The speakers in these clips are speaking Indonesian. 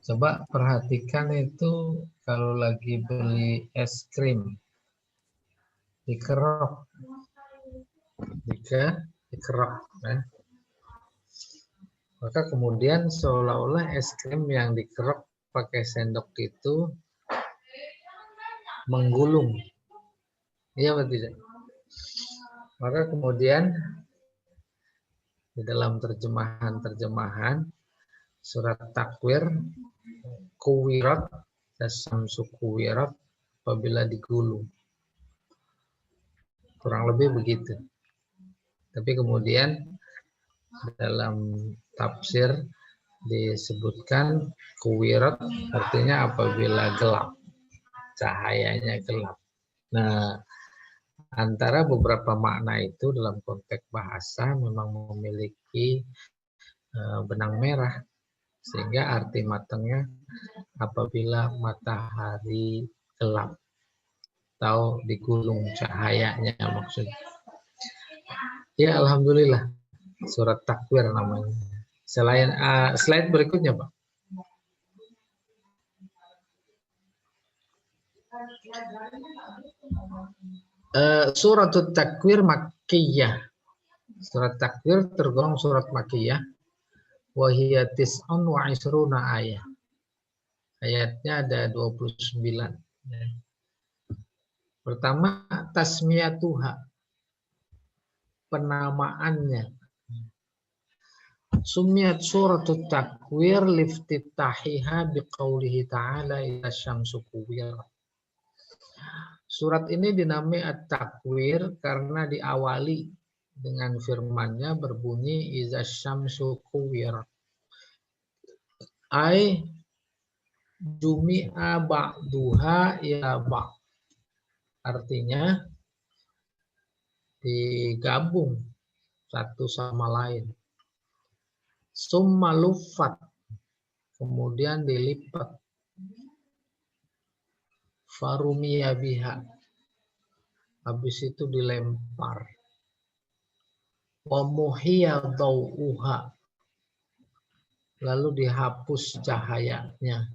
Coba perhatikan itu kalau lagi beli es krim, dikerok, jika dikerok, ya. Maka kemudian seolah-olah es krim yang dikerok pakai sendok itu menggulung, iya atau tidak? Maka kemudian di dalam terjemahan surat Takwir, kuwirat, syamsu kuwirat, apabila digulung. Kurang lebih begitu. Tapi kemudian dalam tafsir disebutkan kuwirat artinya apabila gelap, cahayanya gelap. Nah, antara beberapa makna itu dalam konteks bahasa memang memiliki benang merah, sehingga arti matangnya apabila matahari gelap atau digulung cahayanya maksudnya. Ya, alhamdulillah, surat Takwir namanya. Selain slide berikutnya, Pak. Surat Takwir Makkiyah. Surat Takwir tergolong surat Makkiyah. Wa hiya tis'un wa isruna ayat. Ayatnya ada 29. Pertama, tasmiyatuha, penamaannya. Sumiyat suratul Takwir liftitahiha biqaulihi ta'ala ila syamsu kuwirat. Surat ini dinamai At-Takwir karena diawali dengan firman-Nya berbunyi iza syamsu kuwirat. Ai jumi'a ba'duha ila ba'. Artinya digabung satu sama lain. Summa luffat, kemudian dilipat. Farumiya biha, habis itu dilempar. Wa muhiya dawuha, lalu dihapus cahayanya.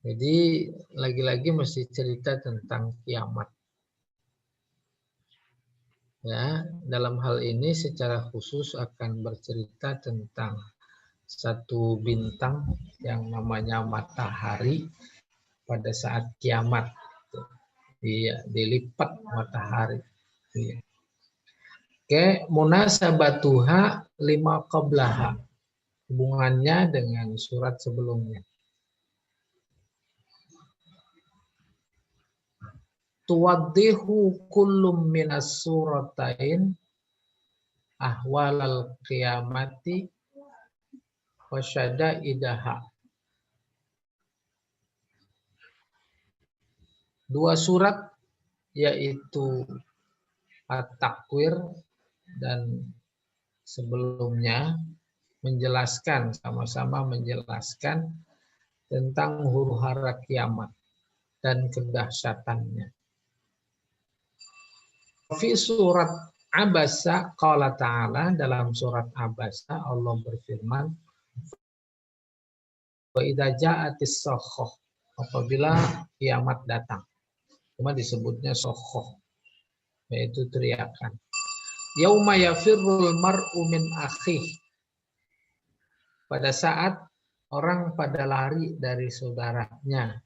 Jadi lagi-lagi mesti cerita tentang kiamat. Ya, dalam hal ini secara khusus akan bercerita tentang satu bintang yang namanya matahari pada saat kiamat. Dilipat matahari. Oke, munasabatuha lima qablaha. Hubungannya dengan surat sebelumnya. Tuwaddihu kullum minas suratain ahwalal qiyamati wa syada'idaha. Dua surat yaitu At-Takwir dan sebelumnya menjelaskan, sama-sama menjelaskan tentang huru-hara kiamat dan kedahsyatannya. Fi surat Abasa qala ta'ala, dalam surat Abasa Allah berfirman, wa idza ja'atis sakhah, apabila kiamat datang. Cuma disebutnya sakhah, yaitu teriakan. Yauma yafirrul mar'u min akhih, pada saat orang pada lari dari saudaranya.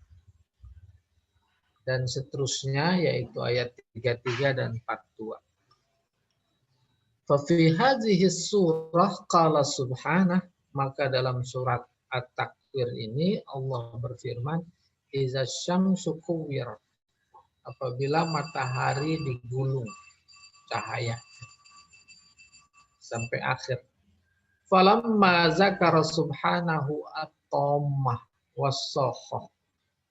Dan seterusnya, yaitu ayat 33 dan 42. Fa fi hadhihi surah qala subhanah, maka dalam surat At-Takwir ini Allah berfirman, iza syamsu kuwirat, apabila matahari digulung cahaya, sampai akhir. Falamma zakara subhanahu at-tammah was-sakhah,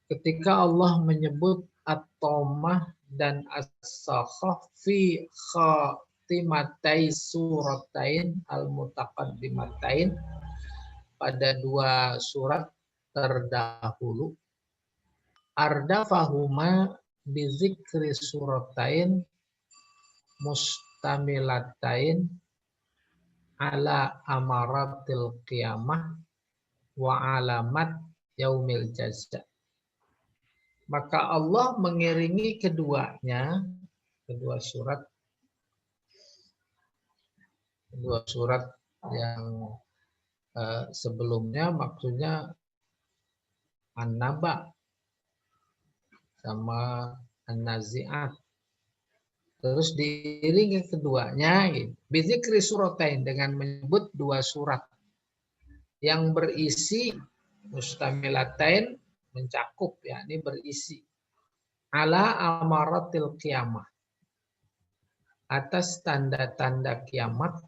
ketika Allah menyebut at-tammah dan as-sakhah fi khatimatai suratain al-mutaqaddimatain, pada dua surat terdahulu, ardafahuma bizikri suratain mustamilatain ala amaratil qiyamah, wa alamat yaumil jaza. Maka Allah mengiringi keduanya, kedua surat yang sebelumnya, maksudnya An-Naba sama An-Nazi'at. Terus diiringi keduanya bizikri suratain, dengan menyebut dua surat yang berisi mustamilatain, mencakup, yakni berisi ala amaratil qiyamah, atas tanda-tanda kiamat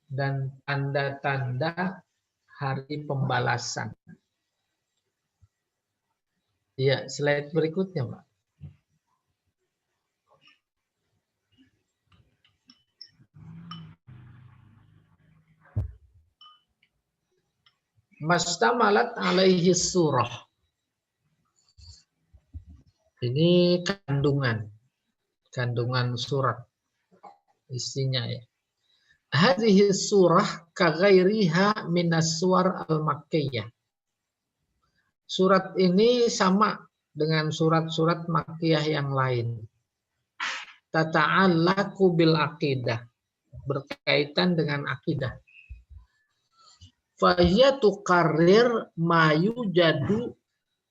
dan tanda-tanda hari pembalasan. Ya, slide berikutnya, Pak. Mastamalat alaihi surah. Ini kandungan surat isinya ya. Hadhihi surah kaghairiha minas suwar al-makkiyah. Surat ini sama dengan surat-surat makkiyah yang lain. Tata'allaqu bil aqidah, berkaitan dengan akidah. Fahiya tuqarrir ma yujadu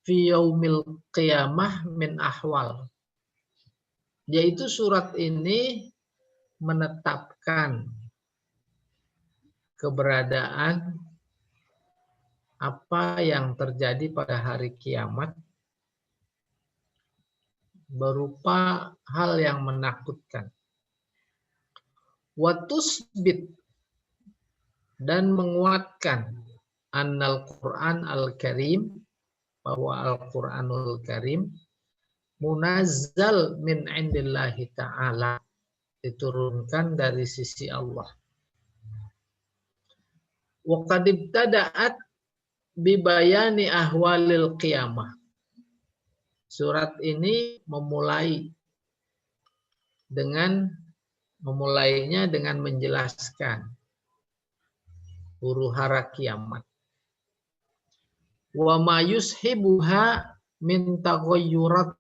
fi yaumil qiyamah min ahwal. Yaitu surat ini menetapkan keberadaan apa yang terjadi pada hari kiamat berupa hal yang menakutkan. Wa tusbit, dan menguatkan annal Qur'an al-Karim, bahwa Al-Qur'anul Karim munazzal min indillahi ta'ala, diturunkan dari sisi Allah. Wa qad ibtada'at bi bayani ahwalil qiyamah. Surat ini memulainya dengan menjelaskan huru-hara kiamat. Wa ma yushibuha min taghayyurat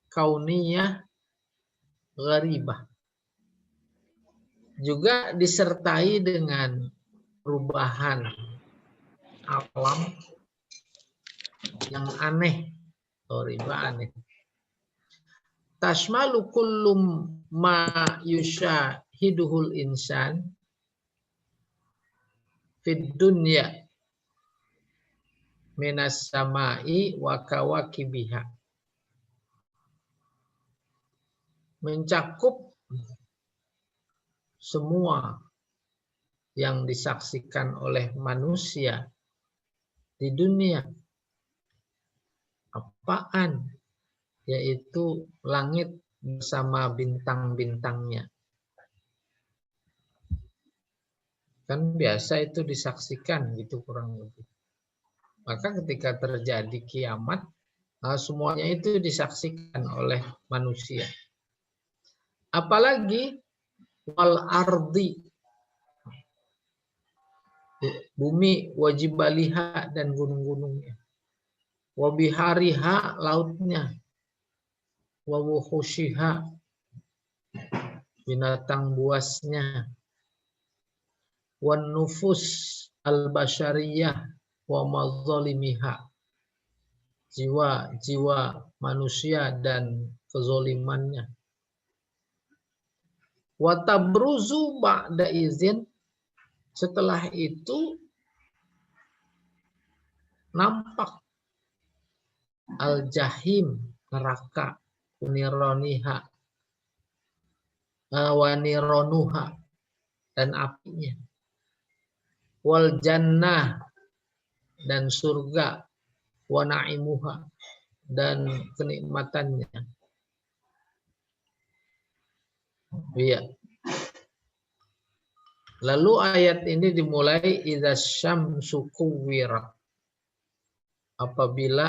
kauniyah gharibah. Juga disertai dengan perubahan alam yang aneh, aneh. Tashmalu kullum ma yushahiduhul insan fid dunya minas samai wa kawakibiha. Mencakup semua yang disaksikan oleh manusia di dunia. Apaan? Yaitu langit bersama bintang-bintangnya. Kan biasa itu disaksikan gitu kurang lebih. Maka ketika terjadi kiamat, semuanya itu disaksikan oleh manusia. Apalagi wal ardi, bumi, wajibaliha, dan gunung-gunungnya. Wabihariha, lautnya. Wawuhushiha, binatang buasnya. Wan nufus al-bashariyah wa mazalimiha, jiwa-jiwa manusia dan kezolimannya. Wa tabruzu ba'da izin, setelah itu nampak al-jahim, neraka, nironiha, wanironuha, dan apinya. Wal jannah, dan surga, wa na'imuha, dan kenikmatannya. Iya. Lalu ayat ini dimulai idza syamsu kuwwirat, apabila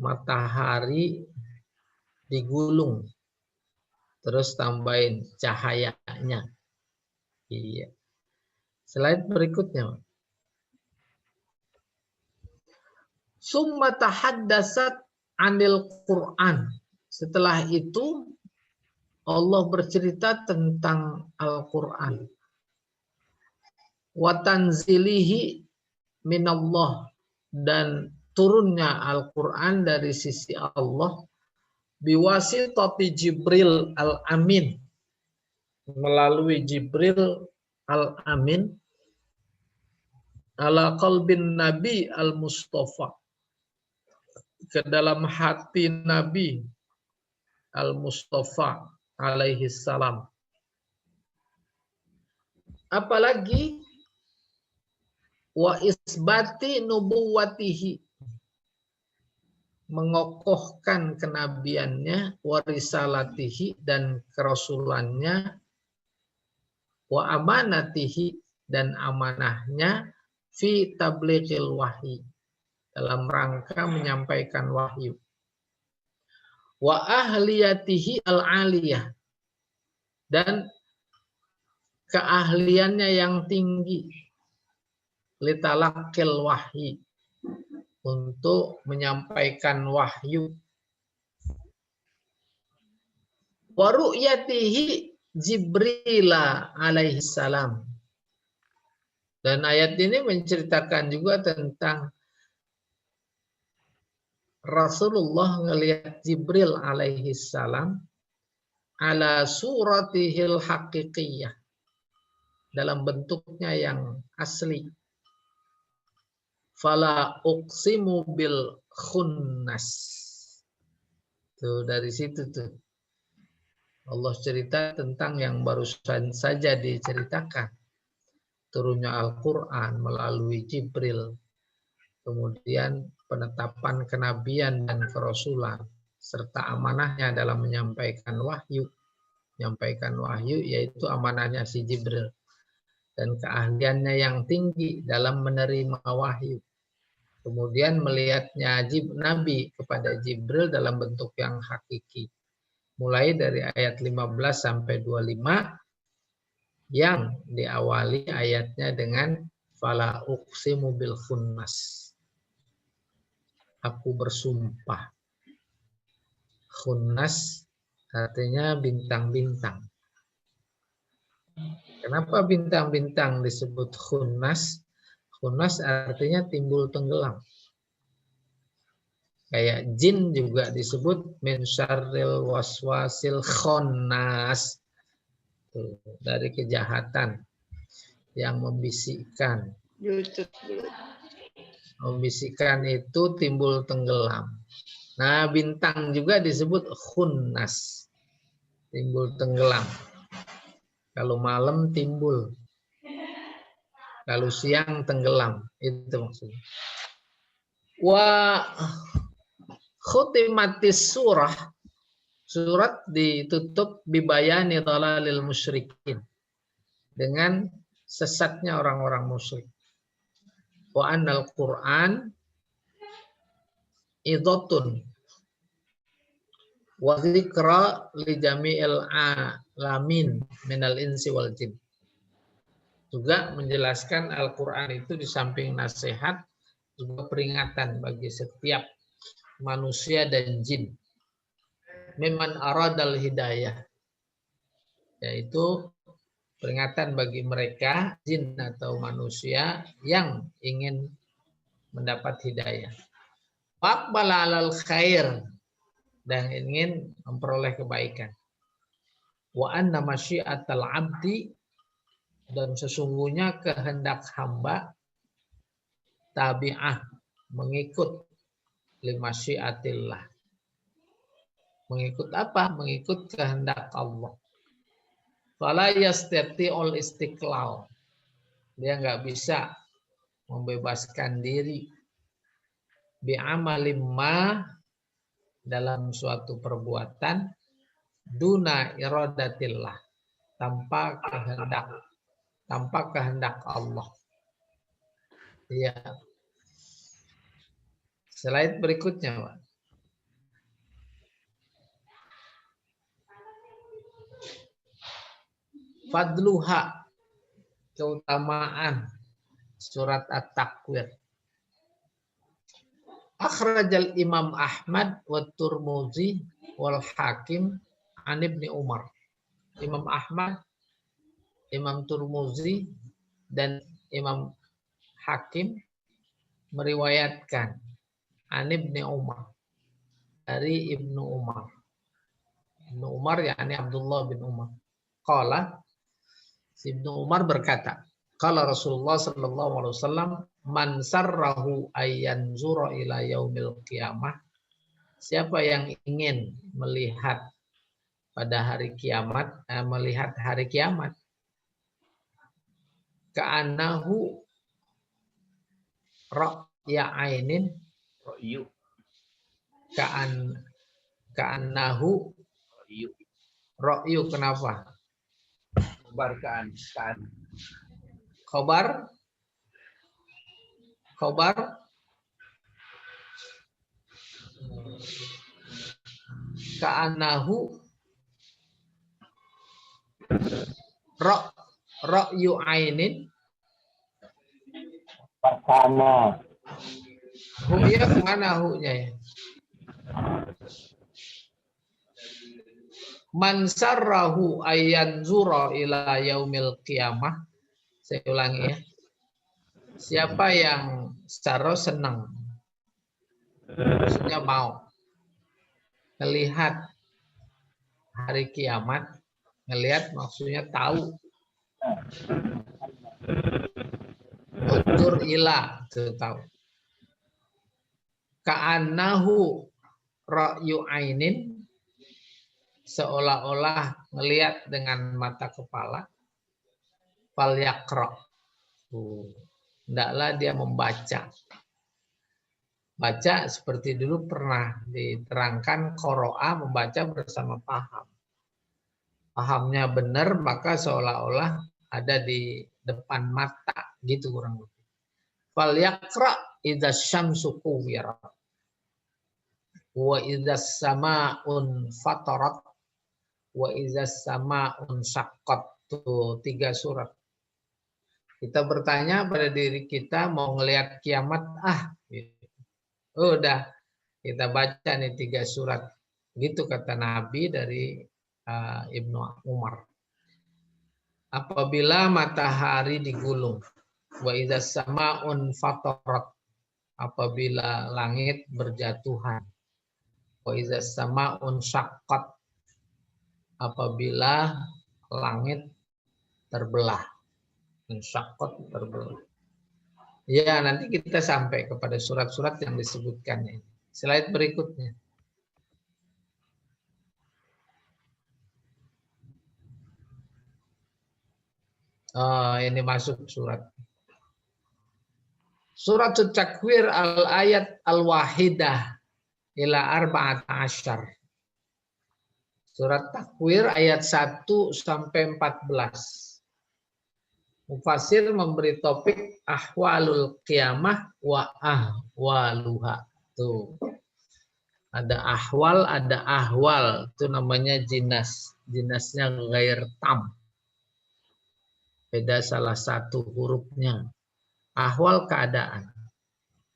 matahari digulung, terus tambahin cahayanya. Iya. Slide berikutnya. Summa tahaddatsat 'anil Qur'an. Setelah itu Allah bercerita tentang Al-Qur'an. Wa tanzilihi minallah, dan turunnya Al-Qur'an dari sisi Allah biwasitati Jibril al-Amin, melalui Jibril al-Amin ala qalbin Nabi al-Mustafa, ke dalam hati Nabi al-Mustafa alaihi salam. Apalagi wa isbati nubuwatihi, mengokohkan kenabiannya, wa risalatihi, dan kerasulannya, wa amanatihi, dan amanahnya, fi tablighil wahyi, dalam rangka menyampaikan wahyu, wa ahliyatihi al-aliyah, dan keahliannya yang tinggi, litalaqil wahyi, untuk menyampaikan wahyu, wa ru'yatihi Jibrila alaihi salam. Dan ayat ini menceritakan juga tentang Rasulullah melihat Jibril alaihi salam ala suratihil haqiqiyah, dalam bentuknya yang asli. Fala uqsimu bil khunnas. Tuh, dari situ tuh Allah cerita tentang yang barusan saja diceritakan. Turunnya Al-Quran melalui Jibril. Kemudian penetapan kenabian dan kerasulan, serta amanahnya dalam menyampaikan wahyu. Menyampaikan wahyu yaitu amanahnya si Jibril. Dan keahliannya yang tinggi dalam menerima wahyu. Kemudian melihatnya Nabi kepada Jibril dalam bentuk yang hakiki. Mulai dari ayat 15 sampai 25 yang diawali ayatnya dengan fala uqsimu bil khunnas. Aku bersumpah. Khunnas artinya bintang-bintang. Kenapa bintang-bintang disebut khunnas? Khunnas artinya timbul tenggelam. Kayak jin juga disebut min syarril waswasil khonnas. Dari kejahatan yang membisikkan. Membisikkan itu timbul tenggelam. Nah, bintang juga disebut khunnas. Timbul tenggelam. Kalau malam timbul. Kalau siang tenggelam. Itu maksudnya. Wa khutimatis surah. Surat ditutup bibayani dhalalil musyrikin, dengan sesatnya orang-orang musyrik. Wa annal Qur'an idhatun wa dzikra li jami'il alamin minal insi wal jin. Juga menjelaskan Al-Qur'an itu di samping nasihat juga peringatan bagi setiap manusia dan jin. Memang aradal hidayah, yaitu peringatan bagi mereka jin atau manusia yang ingin mendapat hidayah. Faqbala alal khair, dan ingin memperoleh kebaikan. Wa anna masyiatal abdi, dan sesungguhnya kehendak hamba tabi'ah, mengikut limasyiatillah. Mengikut apa? Mengikut kehendak Allah. Fala yastati'ul istiqlal. Dia nggak bisa membebaskan diri bi'amalim ma, dalam suatu perbuatan duna iradatillah, tanpa kehendak Allah. Ya. Slide berikutnya, Pak. Fadluha, keutamaan surat At-Takwir. Akhrajal Imam Ahmad wa Turmuzi wal Hakim an Ibni Umar. Imam Ahmad, Imam Turmuzi, dan Imam Hakim meriwayatkan an Ibni Umar, dari Ibnu Umar. Ibnu Umar yakni Abdullah bin Umar. Qala, Ibnu Umar berkata, qala Rasulullah sallallahu alaihi wasallam, man sarrahu ayyanzura ila yaumil qiyamah. Siapa yang ingin melihat pada hari kiamat, melihat hari kiamat, ka'annahu ra'ya ainin, ka'annahu ra'yu, kenapa? Khobar ka'annahu ra'yu ainin. Pertama. Hu'ya kemana hu'nya ya? Man sarrahu ayyanzura ila yaumil qiyamah. Saya ulangi ya. Siapa yang secara senang, maksudnya mau melihat hari kiamat, melihat maksudnya tahu. Utur ila, itu tahu. Ka'annahu ra'yu ainin, seolah-olah melihat dengan mata kepala. Fal yaqra. Hendaklah dia membaca. Baca seperti dulu pernah diterangkan, qoro'a membaca bersama paham. Pahamnya benar, maka seolah-olah ada di depan mata, gitu kurang lebih. Fal yaqra idza syamsu kuwirat wa idza samaa'un fatarat wa idza samaa'un syaqqat. Tuh 3 surat. Kita bertanya pada diri kita, mau ngelihat kiamat gitu. Udah kita baca nih 3 surat. Gitu kata Nabi dari Ibnu Umar. Apabila matahari digulung, wa idza samaa'un fatarat, apabila langit berjatuhan, wa idza samaa'un syaqqat, apabila langit terbelah. Syaqqat, terbelah. Ya, nanti kita sampai kepada surat-surat yang disebutkan ini. Slide berikutnya. Oh, ini masuk surat. Surat At-Takwir al-ayat al-wahidah ila 14. Surat Takwir ayat 1 sampai 14. Mufassir memberi topik ahwalul qiyamah wa ahwaluha. Tuh. Ada ahwal, ada ahwal. Itu namanya jinas. Jinasnya ghair tam. Beda salah satu hurufnya. Ahwal keadaan.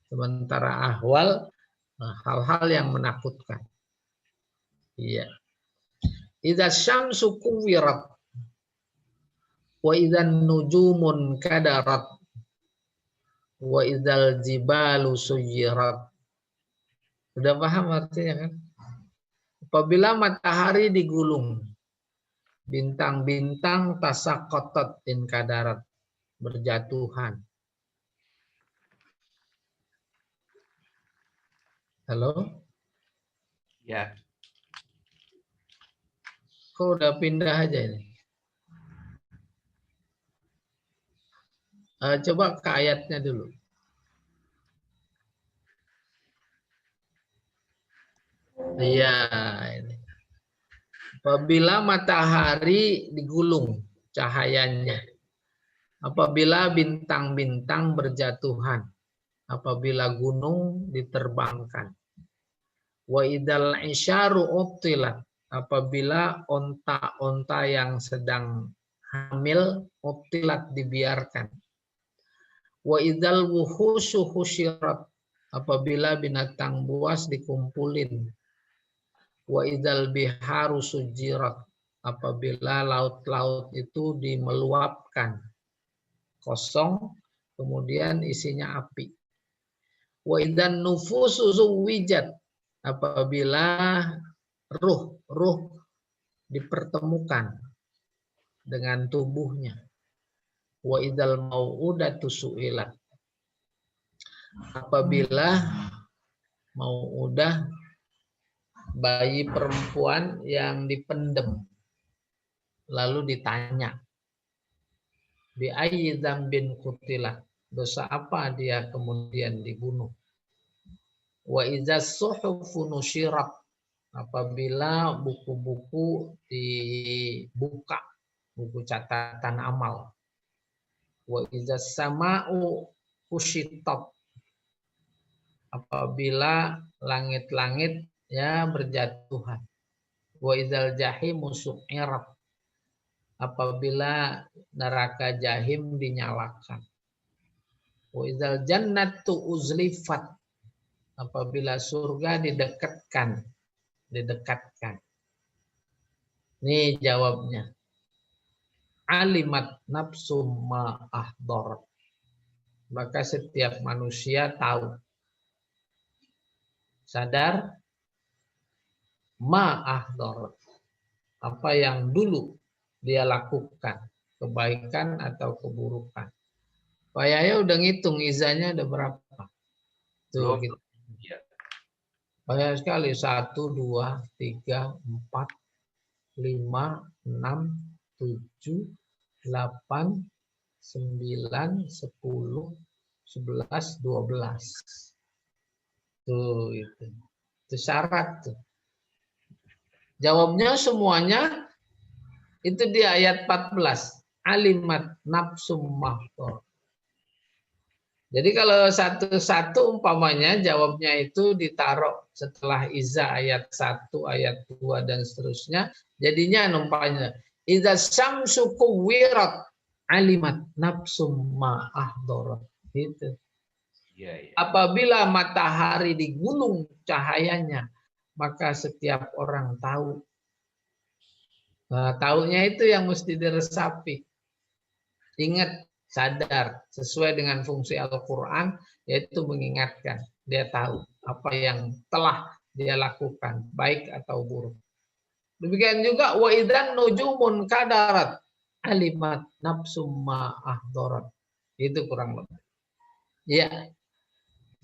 Sementara ahwal hal-hal yang menakutkan. Iya. Idza syamsu kuwirat wa idzan nujumun kadarat wa idzal jibalu suyirat. Sudah paham artinya kan? Apabila matahari digulung, bintang-bintang tasaqatat in kadarat, berjatuhan. Halo? Ya. Kok udah pindah aja ini? Coba ke ayatnya dulu. Iya, ini. Apabila matahari digulung cahayanya, apabila bintang-bintang berjatuhan, apabila gunung diterbangkan, wa idal isyaru utilat, apabila onta-onta yang sedang hamil utilat dibiarkan. Wa idzal wuhusyu husyirat, apabila binatang buas dikumpulin. Wa idzal biharu sujirat, apabila laut-laut itu dimeluapkan kosong kemudian isinya api. Wa idzan nufusu zuwijat, apabila ruh dipertemukan dengan tubuhnya. Wa idzal mau'udatu su'ilat, apabila mau'udah bayi perempuan yang dipendem lalu ditanya, bi ayyi dzambin qutilat, dosa apa dia kemudian dibunuh. Wa idzas suhufu nusyirat, apabila buku-buku dibuka, buku catatan amal. Wa idzas sama'u kusyitat, apabila langit-langit ya berjatuhan. Wa idzal jahimu su'irat, apabila neraka jahim dinyalakan. Wa idzal jannatu uzlifat, apabila surga didekatkan. Ini jawabnya. Alimat nafsum ma ahdor, maka setiap manusia tahu, sadar, ma ahdor, apa yang dulu dia lakukan, kebaikan atau keburukan. Pak Yahya udah ngitung izanya ada berapa? Tuh, gitu. Ya. Banyak sekali. 1, 2, 3, 4, 5, 6, 7, 8, 9, 10, 11, 12. Tuh itu. Itu syarat tuh. Jawabnya semuanya itu di ayat 14. Alimat nafsum mahtor. Jadi kalau satu-satu umpamanya jawabnya itu ditaruh setelah iza ayat 1, ayat 2 dan seterusnya, jadinya umpamanya idza syamsu kuwirat alimat nafsum ma ahdarat. Gitu. Ya. Apabila matahari digulung cahayanya, maka setiap orang tahu. Nah, tahunya itu yang mesti diresapi. Ingat, sadar, sesuai dengan fungsi Al-Quran, yaitu mengingatkan. Dia tahu apa yang telah dia lakukan, baik atau buruk. Demikian juga, wa idzan nujumun kadarat alimat nafsum ma ahdarat. Itu kurang lebih. Ya.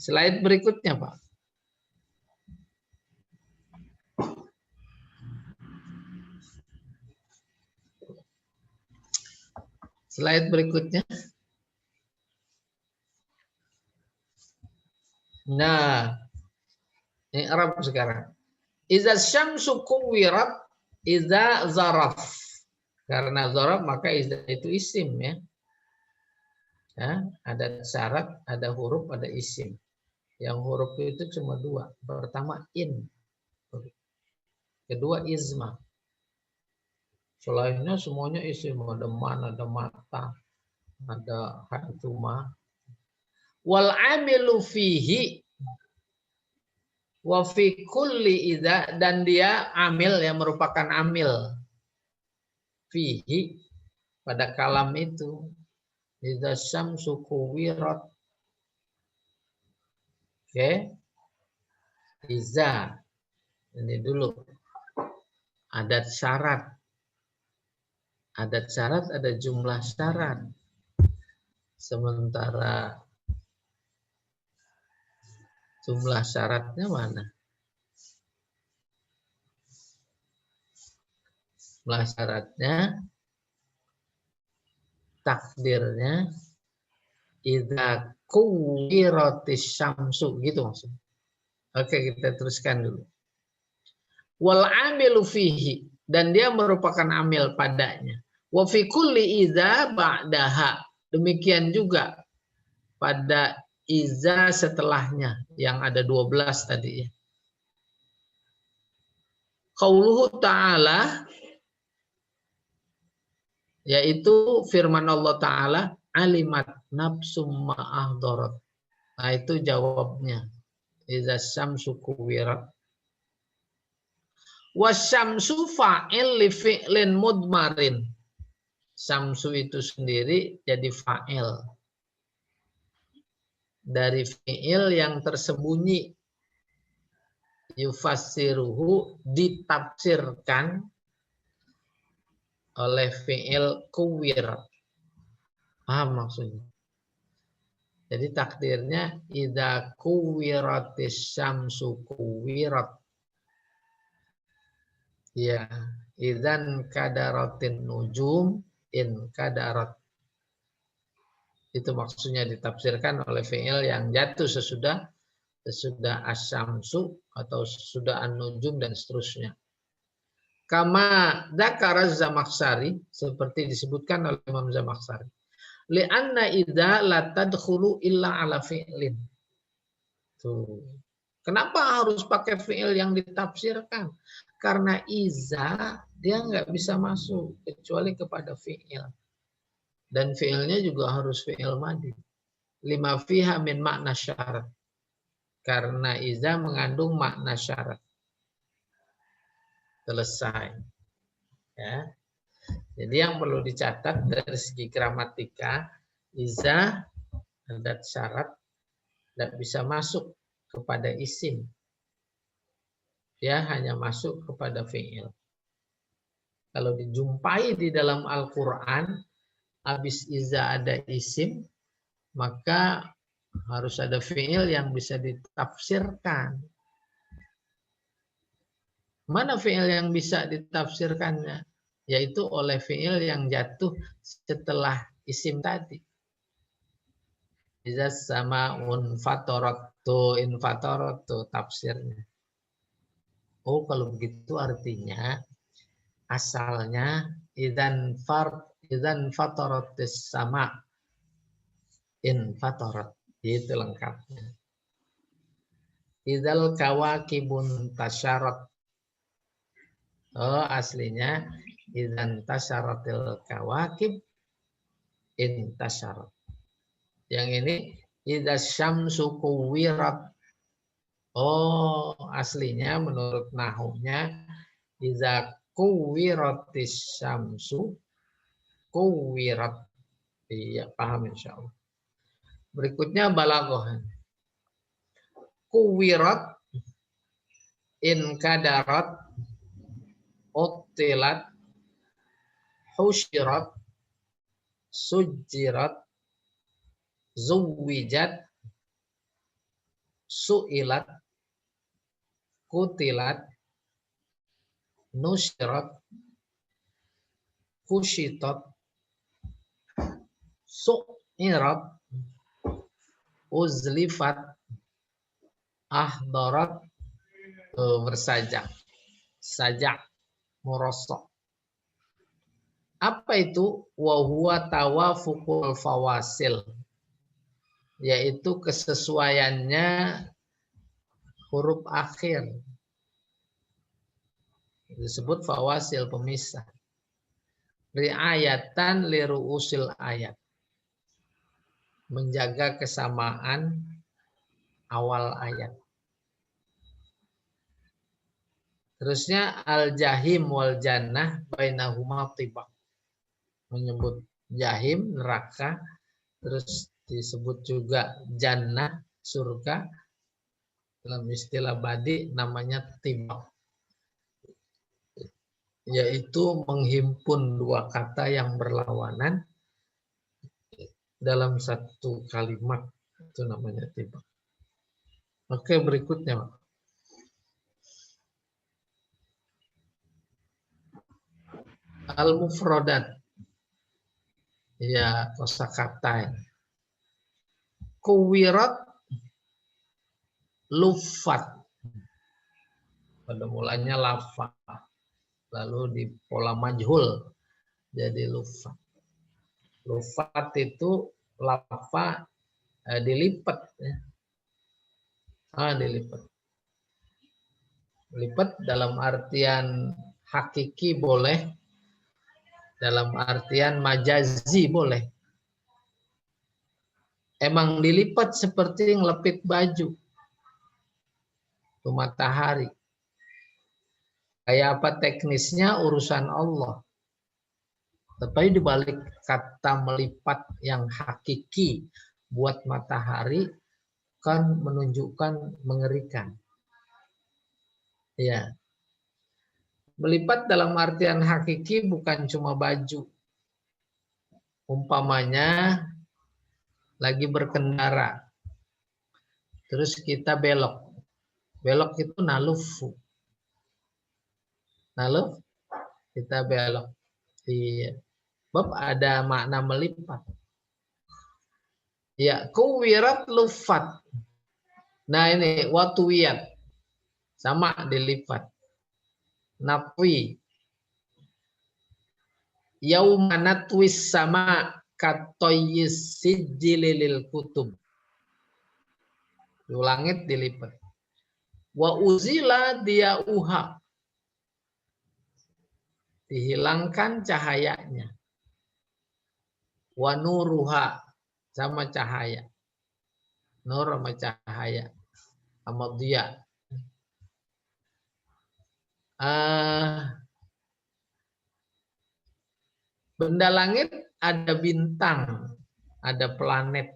Slide berikutnya, Pak. Slide berikutnya. Nah, ini Arab sekarang. Iza syamsu kuwirat, iza zaraf. Karena zaraf maka iza itu isim ya. Ya, ada syarat, ada huruf, ada isim. Yang huruf itu cuma 2. Pertama in. Kedua izma. Selainnya semuanya isim. Ada man, ada mata, ada hantuma. Wal amilu fihi wa fi kulli idza, dan dia amil yang merupakan amil fihi pada kalam itu. Idza syamsu kuwirat. Oke. Iza. Ini dulu. Adat syarat. Adat syarat ada jumlah syarat. Sementara jumlah syaratnya mana? Jumlah syaratnya, takdirnya, idza kuwiratis syamsu, gitu maksudnya. Oke, kita teruskan dulu. Wal amilu fihi, dan dia merupakan amil padanya. Wa fi kulli idza ba'daha, demikian juga pada iza setelahnya yang ada 12 tadi ya. Qauluhu ta'ala, Yaitu firman Allah Ta'ala, alimat nafsum ma'ahdorat. Nah itu jawabnya. Iza syamsu kuwirat. Wasyamsu fa'il li fi'lin mudmarin. Syamsu itu sendiri jadi fa'il. Dari fi'il yang tersembunyi. Yufassiruhu ditafsirkan oleh fi'il kuwir. Paham maksudnya? Jadi takdirnya idza kuwiratis syamsu kuwirat. Ya, idzan kadaratin nujum in kadarat. Itu maksudnya ditafsirkan oleh fi'il yang jatuh sesudah asyamsu atau sesudah an-nujum dan seterusnya. Kama dzakara Zamakhsyari, seperti disebutkan oleh Imam Zamakhsyari. Li'anna idza la tadkhulu illa ala fi'lin. Tuh. Kenapa harus pakai fi'il yang ditafsirkan? Karena iza dia nggak bisa masuk kecuali kepada fi'il. Dan fi'ilnya juga harus fi'il madhi. Lima fiha min makna syarat. Karena iza mengandung makna syarat. Selesai. Ya. Jadi yang perlu dicatat dari segi gramatika, iza adat syarat tidak bisa masuk kepada isim. Dia hanya masuk kepada fi'il. Kalau dijumpai di dalam Al-Quran, habis iza ada isim, maka harus ada fi'il yang bisa ditafsirkan. Mana fi'il yang bisa ditafsirkannya? Yaitu oleh fi'il yang jatuh setelah isim tadi. Iza sama'un fatoratu infatoratu tafsirnya. Oh, kalau begitu artinya asalnya idzan fataratis sama in fatarat. Itu lengkapnya. Idzal kawakibun tasyarat. Oh, aslinya idzan tasyaratil kawakib in tasyarat. Yang ini idza syamsu kuwirat. Oh, aslinya menurut nahunya idza kuwiratis syamsu kuwirat. Iya, paham insyaallah. Berikutnya balaghah. Kuwirat in kadarat utilat husyirat sujirat zuwijat su'ilat kutilat nusyirat kushitat su'irat uzlifat ahdarat bersajak sajak murosok. Apa itu? Wa huwa tawafuqul fawasil, yaitu kesesuaiannya huruf akhir. Disebut fawasil, pemisah. Riayatan liru'usil ayat. Menjaga kesamaan awal ayat. Terusnya al-jahim wal jannah bainahuma tibaq. Menyebut jahim, neraka. Terus disebut juga jannah, surga. Dalam istilah badi namanya tibaq. Yaitu menghimpun dua kata yang berlawanan dalam satu kalimat. Itu namanya tibaq. Oke, berikutnya. Al-mufradat. Ya, kosakata. Kuwirat lufat. Pada mulanya lafa. Lalu di pola majhul jadi lufat. Lufat itu lafa dilipat. Ya. Dilipat. Lipat dalam artian hakiki boleh, Dalam artian majazi boleh. Emang dilipat seperti ngelepit baju. Itu matahari. Kayak apa teknisnya urusan Allah. Tapi dibalik kata melipat yang hakiki buat matahari kan menunjukkan mengerikan. Ya. Melipat dalam artian hakiki bukan cuma baju. Umpamanya lagi berkendara. Terus kita belok. Belok itu nalufu. Naluf, kita belok. Iya. Bab ada makna melipat. Ya, kuwirat lufat. Nah ini watuwiyat. Sama dilipat. Napwi. Yaumanatwis sama katoyis sijilil kutub. Di langit dilipat. Wa uzila dia uha. Dihilangkan cahayanya. Wa nuruha. Sama cahaya. Nur sama cahaya. Sama dia. Benda langit ada bintang. Ada planet.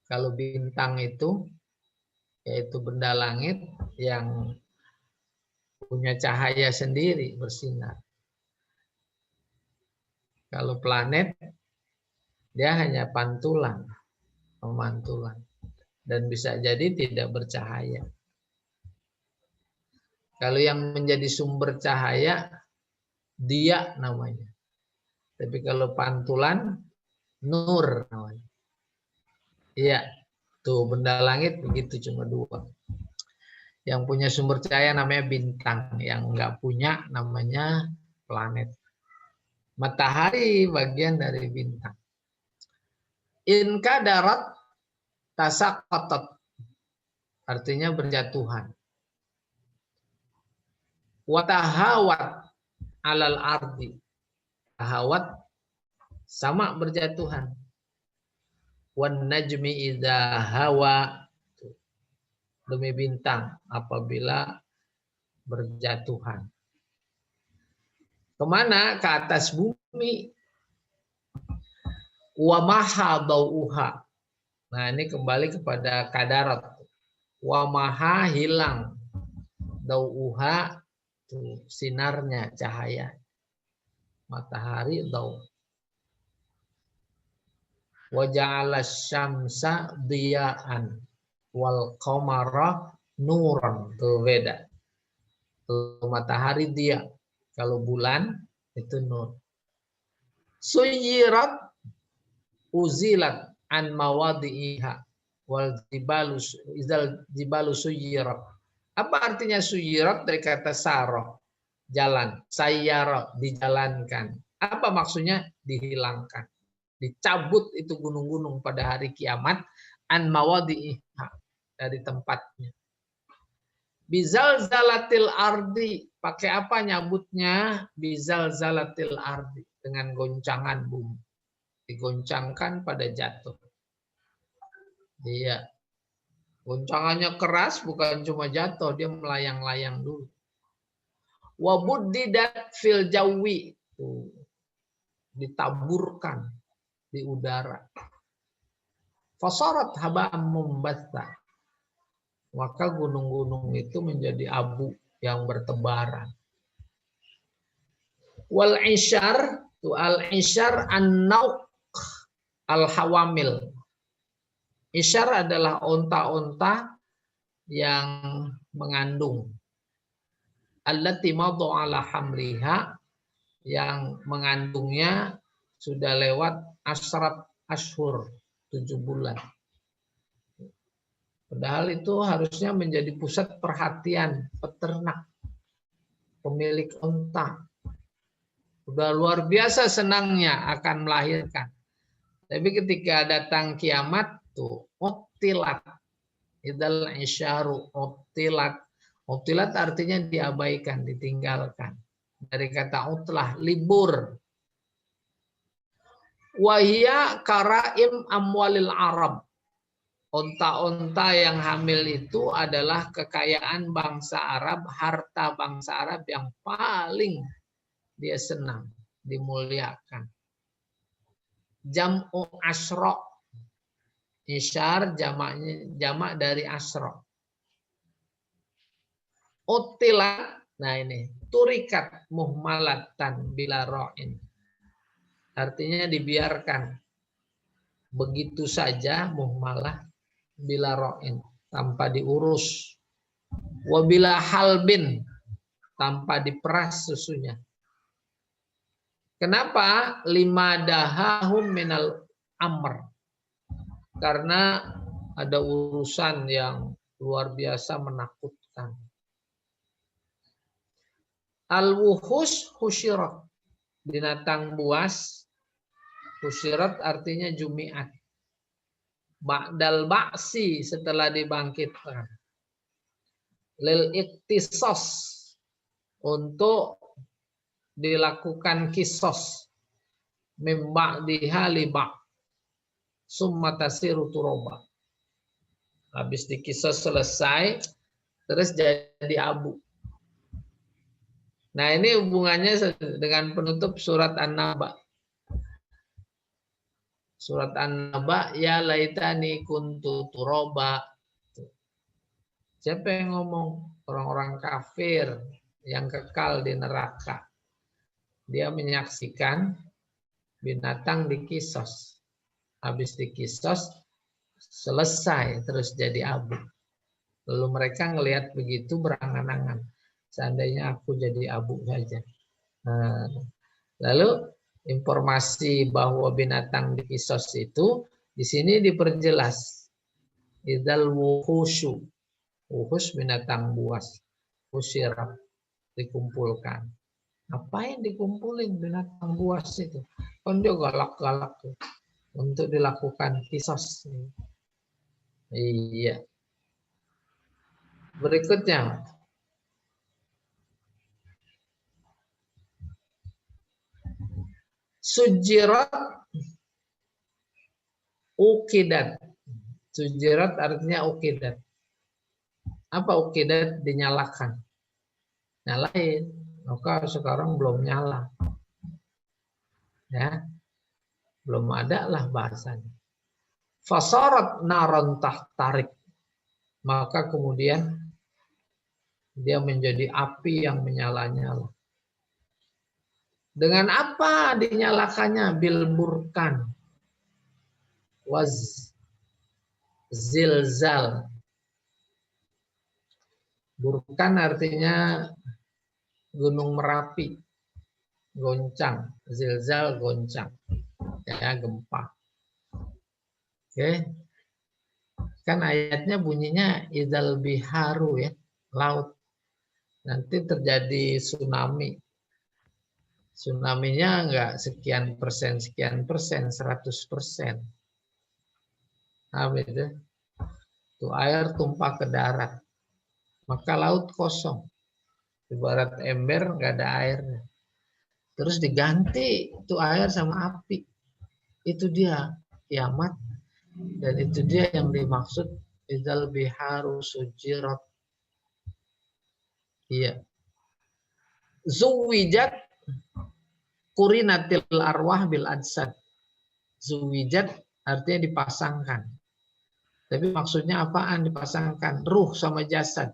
Kalau bintang itu yaitu benda langit yang punya cahaya sendiri bersinar. Kalau planet dia hanya pantulan, pemantulan dan bisa jadi tidak bercahaya. Kalau yang menjadi sumber cahaya dia namanya. Tapi kalau pantulan nur namanya. Iya, tuh benda langit begitu cuma dua. Yang punya sumber cahaya namanya bintang, yang enggak punya namanya planet. Matahari bagian dari bintang. In kadarat tasaqatat, artinya berjatuhan. Watahawat alal ardi, tahawat sama berjatuhan. Wan najmi idza hawa, demi bintang apabila berjatuhan. Kemana? Ke atas bumi. Wa maha dauha. Nah ini kembali kepada kadarat. Wa maha hilang. Dauha tuh sinarnya, cahaya. Matahari dau. Wa ja'ala syamsa diya'an wal qamara nuran. Tuh beda. Tuh matahari dia. Kalau bulan itu nur. Suyirat uzilat an mawadi'iha wal jibalu suyirat. Apa artinya suyirat? Dari kata saroh, jalan. Sayyara, dijalankan. Apa maksudnya? Dihilangkan. Dicabut itu gunung-gunung pada hari kiamat an mawadi'iha, dari tempatnya. Bizal zalatil ardi, pakai apa nyambutnya? Bizal zalatil ardi, dengan goncangan bumi. Digoncangkan pada jatuh. Iya. Goncangannya keras, bukan cuma jatuh, dia melayang-layang dulu. Wa buddidat fil jawi, ditaburkan di udara. Fasarat haba'am mumbatha, maka gunung-gunung itu menjadi abu yang bertebaran. Wal isyar, tu al isyar an-nauq al-hawamil. Isyar adalah onta-onta yang mengandung. Allati madu ala hamliha, yang mengandungnya sudah lewat asrat ashur, 7 bulan. Padahal itu harusnya menjadi pusat perhatian peternak, pemilik onta. Sudah luar biasa senangnya akan melahirkan. Tapi ketika datang kiamat, tuh utilat. Idal isyaru utilat. Utilat artinya diabaikan, ditinggalkan. Dari kata utlah, libur. Wahia karaim amwalil Arab. Onta-onta yang hamil itu adalah kekayaan bangsa Arab, harta bangsa Arab yang paling dia senang, dimuliakan. Jam'u asro. Isyar jamak dari asro. Utila, nah ini, turikat muhmalatan bila ro'in. Artinya dibiarkan begitu saja, muhmalah bila ro'in, tanpa diurus. Wabila halbin, tanpa diperas susunya. Kenapa? Lima dahahum minal amr. Karena ada urusan yang luar biasa menakutkan. Al-wuhus husyirat. Binatang buas. Husyirat artinya jumiat. Ba'dal ba'si, setelah dibangkitkan. Lil iktisos, untuk dilakukan kisos. Mimba dihaliba. Summa tasiru turoba. Habis dikisos selesai, terus jadi abu. Nah, ini hubungannya dengan penutup surat An-Naba. Surat An-Naba, ya laitani kuntu turoba. Siapa yang ngomong? Orang-orang kafir yang kekal di neraka. Dia menyaksikan binatang dikisos. Habis dikisos, selesai, terus jadi abu. Lalu mereka ngelihat begitu berangan-angan. Seandainya aku jadi abu saja. Nah, lalu informasi bahwa binatang dikisos itu di sini diperjelas. Idzal wuhusyu. Wuhus binatang buas. Usyirat, dikumpulkan. Apa yang dikumpulin binatang buas itu? Kan dia galak-galak tuh. Untuk dilakukan kisos. Iya. Berikutnya. Sujirat ukidat. Sujirat artinya ukidat. Apa ukidat? Dinyalakan. Nyalain. Maka sekarang belum nyala. Ya. Belum ada lah bahasanya. Fasarat naron tahtarik. Maka kemudian dia menjadi api yang menyala-nyala. Dengan apa dinyalakannya? Bil burkan. Waz zilzal. Burkan artinya gunung Merapi. Goncang. Zilzal goncang. Ya, gempa. Oke. Kan ayatnya bunyinya idzal biharu ya, laut. Nanti terjadi tsunami. Tsunami-nya enggak sekian persen, 100%. Nah, itu. Tuh air tumpah ke darat. Maka laut kosong. Ibarat ember enggak ada airnya. Terus diganti tuh air sama api. Itu dia kiamat. Dan itu dia yang dimaksud idzal biharu sujirat. Iya. Zuwijat kurinatil arwah bil adsad. Zuwijat artinya dipasangkan. Tapi maksudnya apaan dipasangkan? Ruh sama jasad.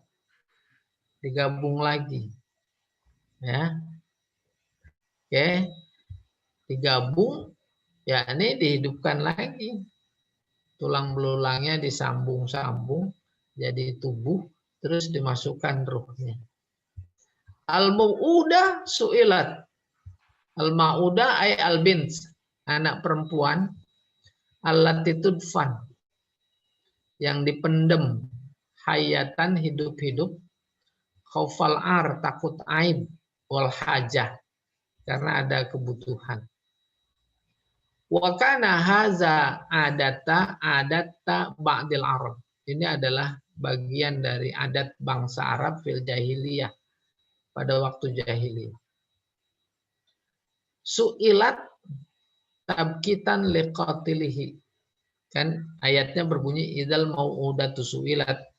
Digabung lagi. Ya. Oke. Digabung, ya ini dihidupkan lagi. Tulang belulangnya disambung-sambung jadi tubuh, terus dimasukkan ruhnya. Al-mau'udah su'ilat. Al-mau'udah ay al-bint, anak perempuan, allati tudfan, yang dipendem, hayatan hidup-hidup, khaufal ar, takut aib, wal hajah, karena ada kebutuhan. Wa kana haza adata ba'dil Arab. Ini adalah bagian dari adat bangsa Arab fil jahiliyah, pada waktu jahiliyah. Su'ilat tabkitan liqatilihi. Kan ayatnya berbunyi idzal mau'udatu su'ilat.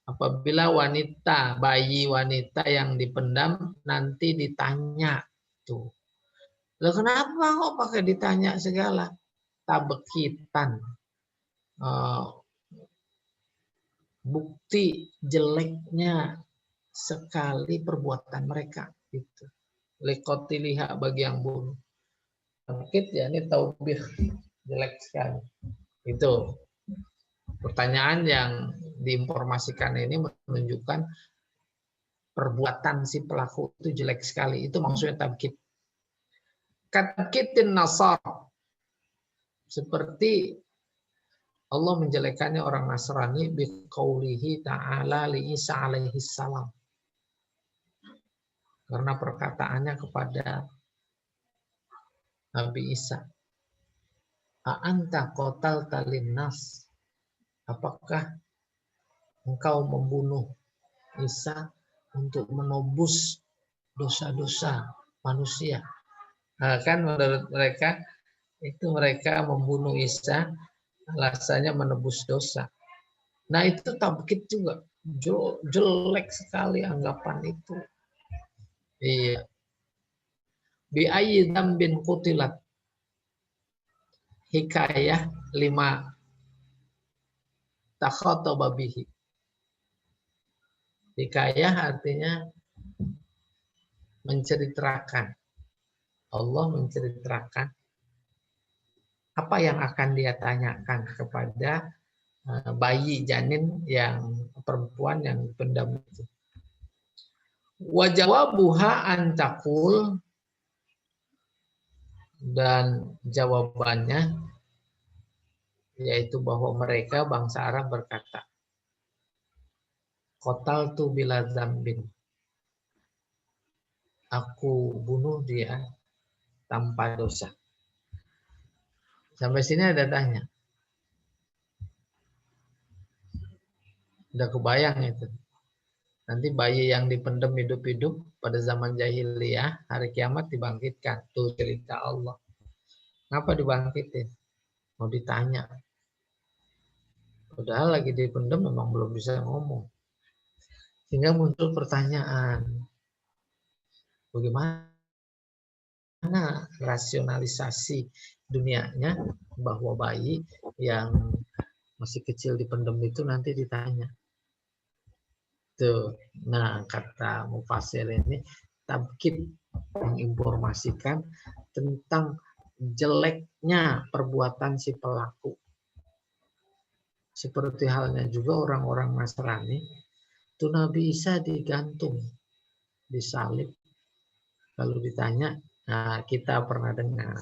Apabila wanita, bayi wanita yang dipendam nanti ditanya. Tuh. Loh kenapa kok pakai ditanya segala? Tabkitan. Bukti jeleknya sekali perbuatan mereka. Gitu. Liqatiliha bagi yang bunuh. Tabkit ya ini taubih. Jelek sekali. Itu. Pertanyaan yang diinformasikan ini menunjukkan perbuatan si pelaku itu jelek sekali. Itu maksudnya tabkit. Tabkitin nasar. Seperti Allah menjelekannya orang Nasrani biqaulihi ta'ala li Isa alaihi salam. Karena perkataannya kepada Nabi Isa. A'anta qatalta linnas. Apakah engkau membunuh Isa untuk menebus dosa-dosa manusia? Nah, kan menurut mereka itu mereka membunuh Isa alasannya menebus dosa. Nah itu tabkit juga. Jelek sekali anggapan itu. Iya. Bi ayyi dzambin qutilat. Hikayah 5 takhataba bihi. Hikayah artinya menceritakan. Allah menceritakan apa yang akan dia tanyakan kepada bayi janin yang perempuan yang dipendam itu. Wa jawabuha an taqul, dan jawabannya yaitu bahwa mereka bangsa Arab berkata, qataltu bila dzambin. Aku bunuh dia tanpa dosa. Sampai sini ada tanya. Udah kebayang itu. Nanti bayi yang dipendam hidup-hidup pada zaman jahiliyah, hari kiamat dibangkitkan. Tuh cerita Allah. Kenapa dibangkitin? Mau ditanya. Padahal lagi dipendam memang belum bisa ngomong. Sehingga muncul pertanyaan. Bagaimana rasionalisasi dunianya bahwa bayi yang masih kecil dipendam itu nanti ditanya. Tuh. Nah, kata Mufasir ini tabkit menginformasikan tentang jeleknya perbuatan si pelaku. Seperti halnya juga orang-orang Nasrani, itu Nabi Isa digantung, disalib. Kalau ditanya, nah kita pernah dengar,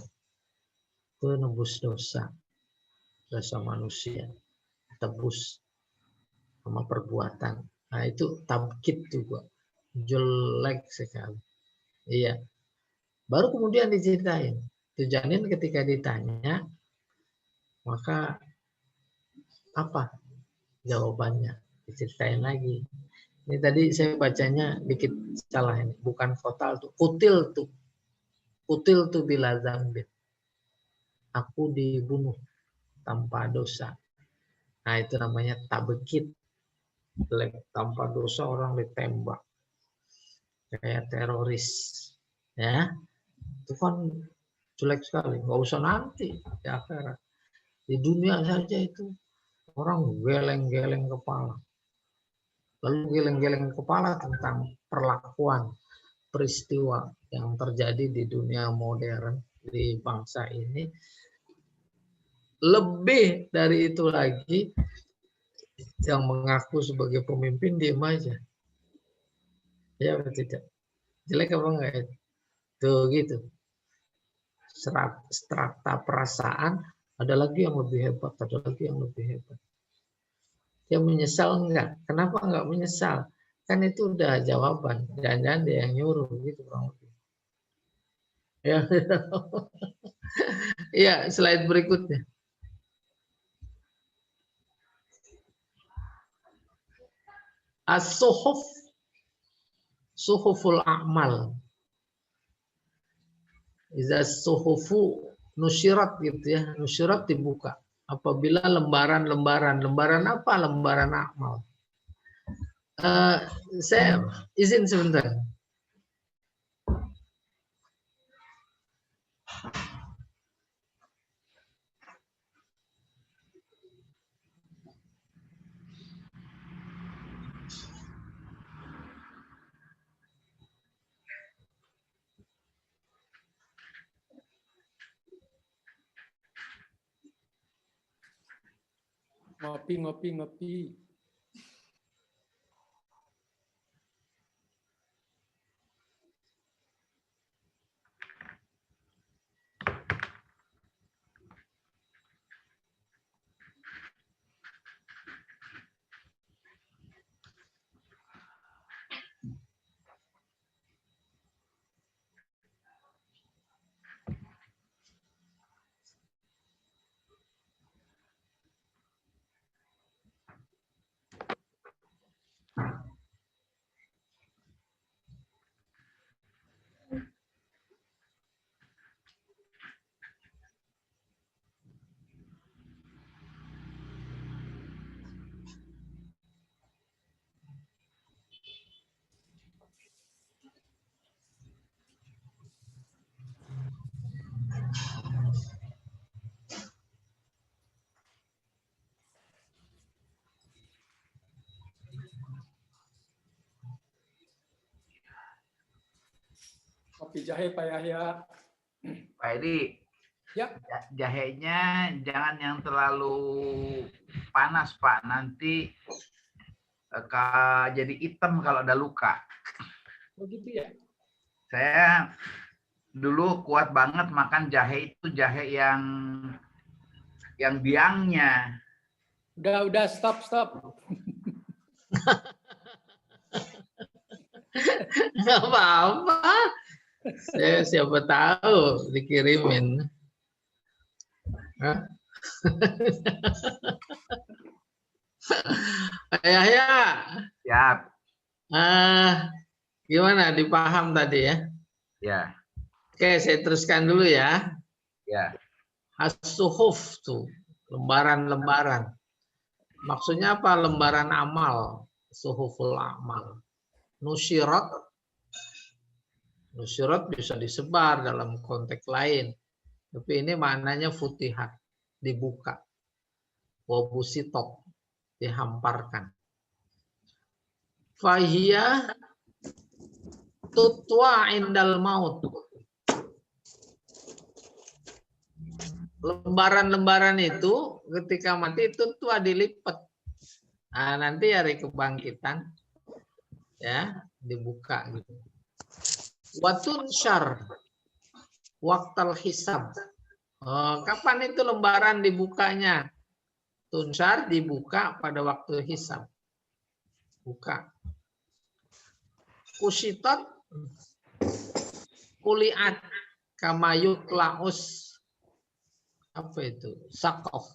itu nebus dosa manusia, tebus sama perbuatan. Nah itu tabkit juga, jelek sekali. Iya. Baru kemudian diceritain. Itu janin ketika ditanya, maka apa jawabannya? Diceritain lagi. Ini tadi saya bacanya dikit salah ini. Bukan kotal tuh. Kutil tuh. Kutil tuh bila dzambin. Aku dibunuh tanpa dosa. Nah itu namanya tabkit. Tanpa dosa orang ditembak. Kayak teroris. Ya. Itu kan jelek sekali. Nggak usah nanti di akhirat. Di dunia saja itu orang geleng-geleng kepala. Lalu geleng-geleng kepala tentang perlakuan peristiwa yang terjadi di dunia modern di bangsa ini. Lebih dari itu lagi, yang mengaku sebagai pemimpin diam aja. Ya atau tidak? Jelek apa enggak itu? Tuh gitu. Strata perasaan, ada lagi yang lebih hebat, ada lagi yang lebih hebat. Dia menyesal enggak? Kenapa enggak menyesal? Kan itu udah jawaban. Jangan-jangan dia yang nyuruh gitu kurang lebih. Ya. Ya, slide berikutnya. As-suhuf, suhuful a'mal. Iza suhufu nusyirat gitu ya. Nusyirat dibuka. Apabila lembaran-lembaran. Lembaran apa? Lembaran amal. Saya izin sebentar. Ngopi. Kopi jahe Pak Yahya. Pak Edi, Ya. jahenya jangan yang terlalu panas Pak, nanti jadi hitam kalau ada luka. Begitu ya? Saya dulu kuat banget makan jahe itu, jahe yang biangnya. Udah stop. Nggak apa-apa. Saya siapa tahu dikirimin. Hah? Yahya, Siap. gimana? Dipaham tadi ya? Ya, Oke, saya teruskan dulu ya. ya. As-suhuf tuh, lembaran-lembaran. Maksudnya apa? Lembaran amal, suhuful amal. Nusyirat bisa disebar dalam konteks lain. Tapi ini maknanya futihat, dibuka. Wabusitot, dihamparkan. Fahiyah tutwa indal maut. Lembaran-lembaran itu ketika mati itu tua dilipat. Nah, nanti hari kebangkitan ya dibuka gitu. Watun syar waktal hisab. Kapan itu lembaran dibukanya? Tunsar dibuka pada waktu hisab. Buka. Kusitot kuliat kamayuk laus. Apa itu? Sakof.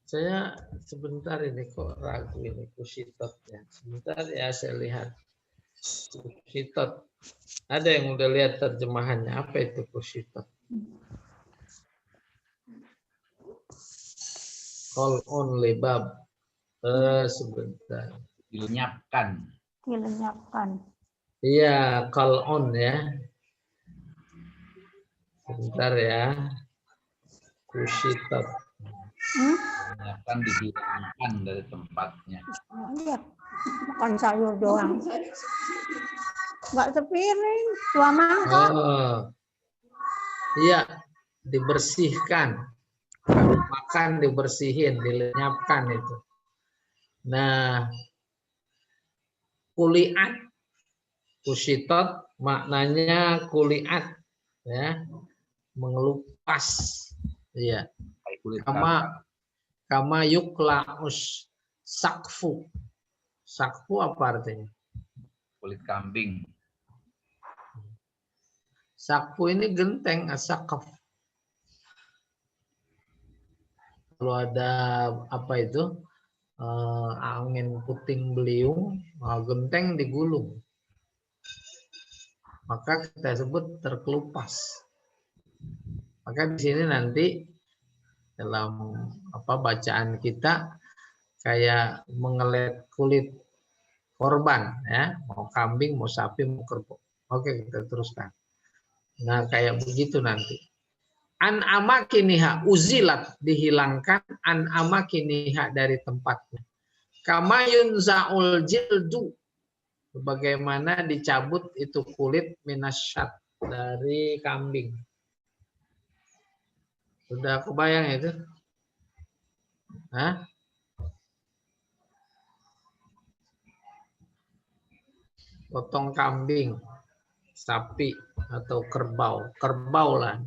Saya sebentar ini kok ragu ini kusitot ya. Sebentar ya saya lihat. Kusitot. Ada yang udah lihat terjemahannya. Apa itu kusitot? Call on lebab. Sebentar. Dilenyapkan. Iya, call on ya. Sebentar ya. Kusitot. Dilenyapkan, dihilangkan dari tempatnya. Iya, makan sayur doang. Nggak sepiring, dua mangkok. Oh, iya, dibersihkan. Makan dibersihin, dilenyapkan itu. Nah, kuliat, kusitot maknanya kuliat, ya, mengelupas, ya. Kulit Kama yuklaus sakfu. Sakfu apa artinya? kulit kambing. Sakfu ini genteng, asakaf. Kalau ada apa itu angin puting beliung, genteng digulung. maka kita sebut terkelupas. Maka di sini nanti dalam bacaan kita kayak mengelet kulit korban, ya, mau kambing, mau sapi, mau kerbau. Oke, kita teruskan. Nah, kayak begitu nanti. An amakiniha uzilat, dihilangkan an amakiniha dari tempatnya. Kama yunzaul jildu, bagaimana dicabut itu kulit minasyat, dari kambing. Sudah kebayang itu? Hah? Potong kambing, sapi atau kerbau lah.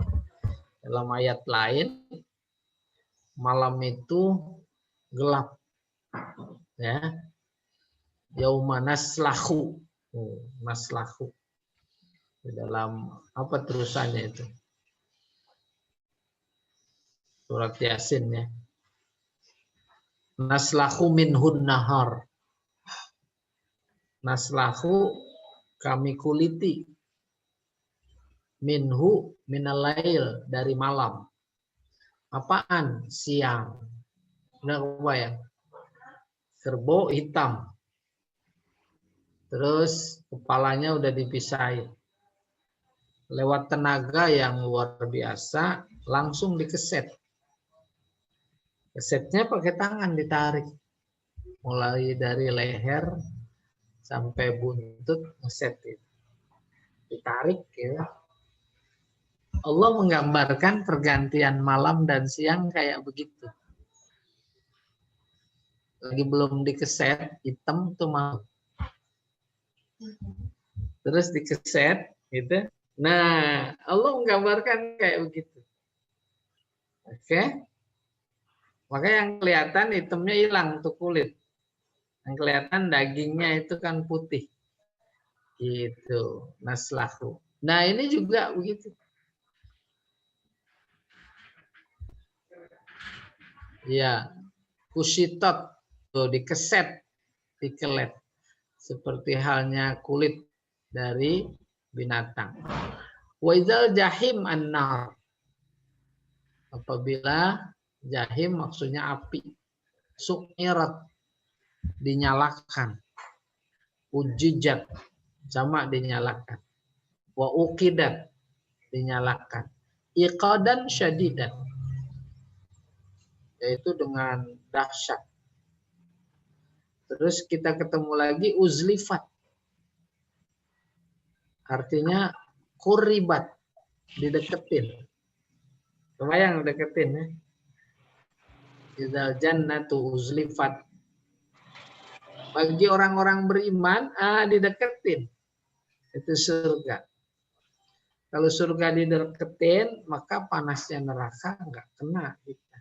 Dalam ayat lain, malam itu gelap, ya. Yauma naslahu, naslahu. Di dalam apa terusannya itu? Surat Yasin, ya. Naslahu minhun nahar. Naslahu, kami kuliti, minhu minalail, dari malam. Apaan? Siang. Udah kebayang? Kerbau hitam. Terus kepalanya udah dipisahin. Lewat tenaga yang luar biasa, langsung dikeset. Kesetnya pakai tangan ditarik. Mulai dari leher sampai buntut, ngeset itu. Ditarik, ya. Allah menggambarkan pergantian malam dan siang kayak begitu. Lagi belum dikeset, hitam tuh malam. Terus dikeset, gitu. Nah, Allah menggambarkan kayak begitu. Oke? Maka yang kelihatan hitamnya hilang tuh kulit. Yang kelihatan dagingnya itu kan putih. Gitu. Naslahu. Nah, ini juga begitu. Ya, kusitot, tuh dikeset, dikelet, seperti halnya kulit dari binatang. Waizal jahim an-nar, apabila jahim maksudnya api, su'irat, dinyalakan, ujijat, sama dinyalakan, wa uqidat, dinyalakan, iqadan syadidan, yaitu dengan dahsyat. Terus kita ketemu lagi uzlifat. Artinya kuribat, dideketin. Kebayang deketin, ya. Idzal jannatu uzlifat. Bagi orang-orang beriman, dideketin. Itu surga. Kalau surga dideketin, maka panasnya neraka enggak kena kita.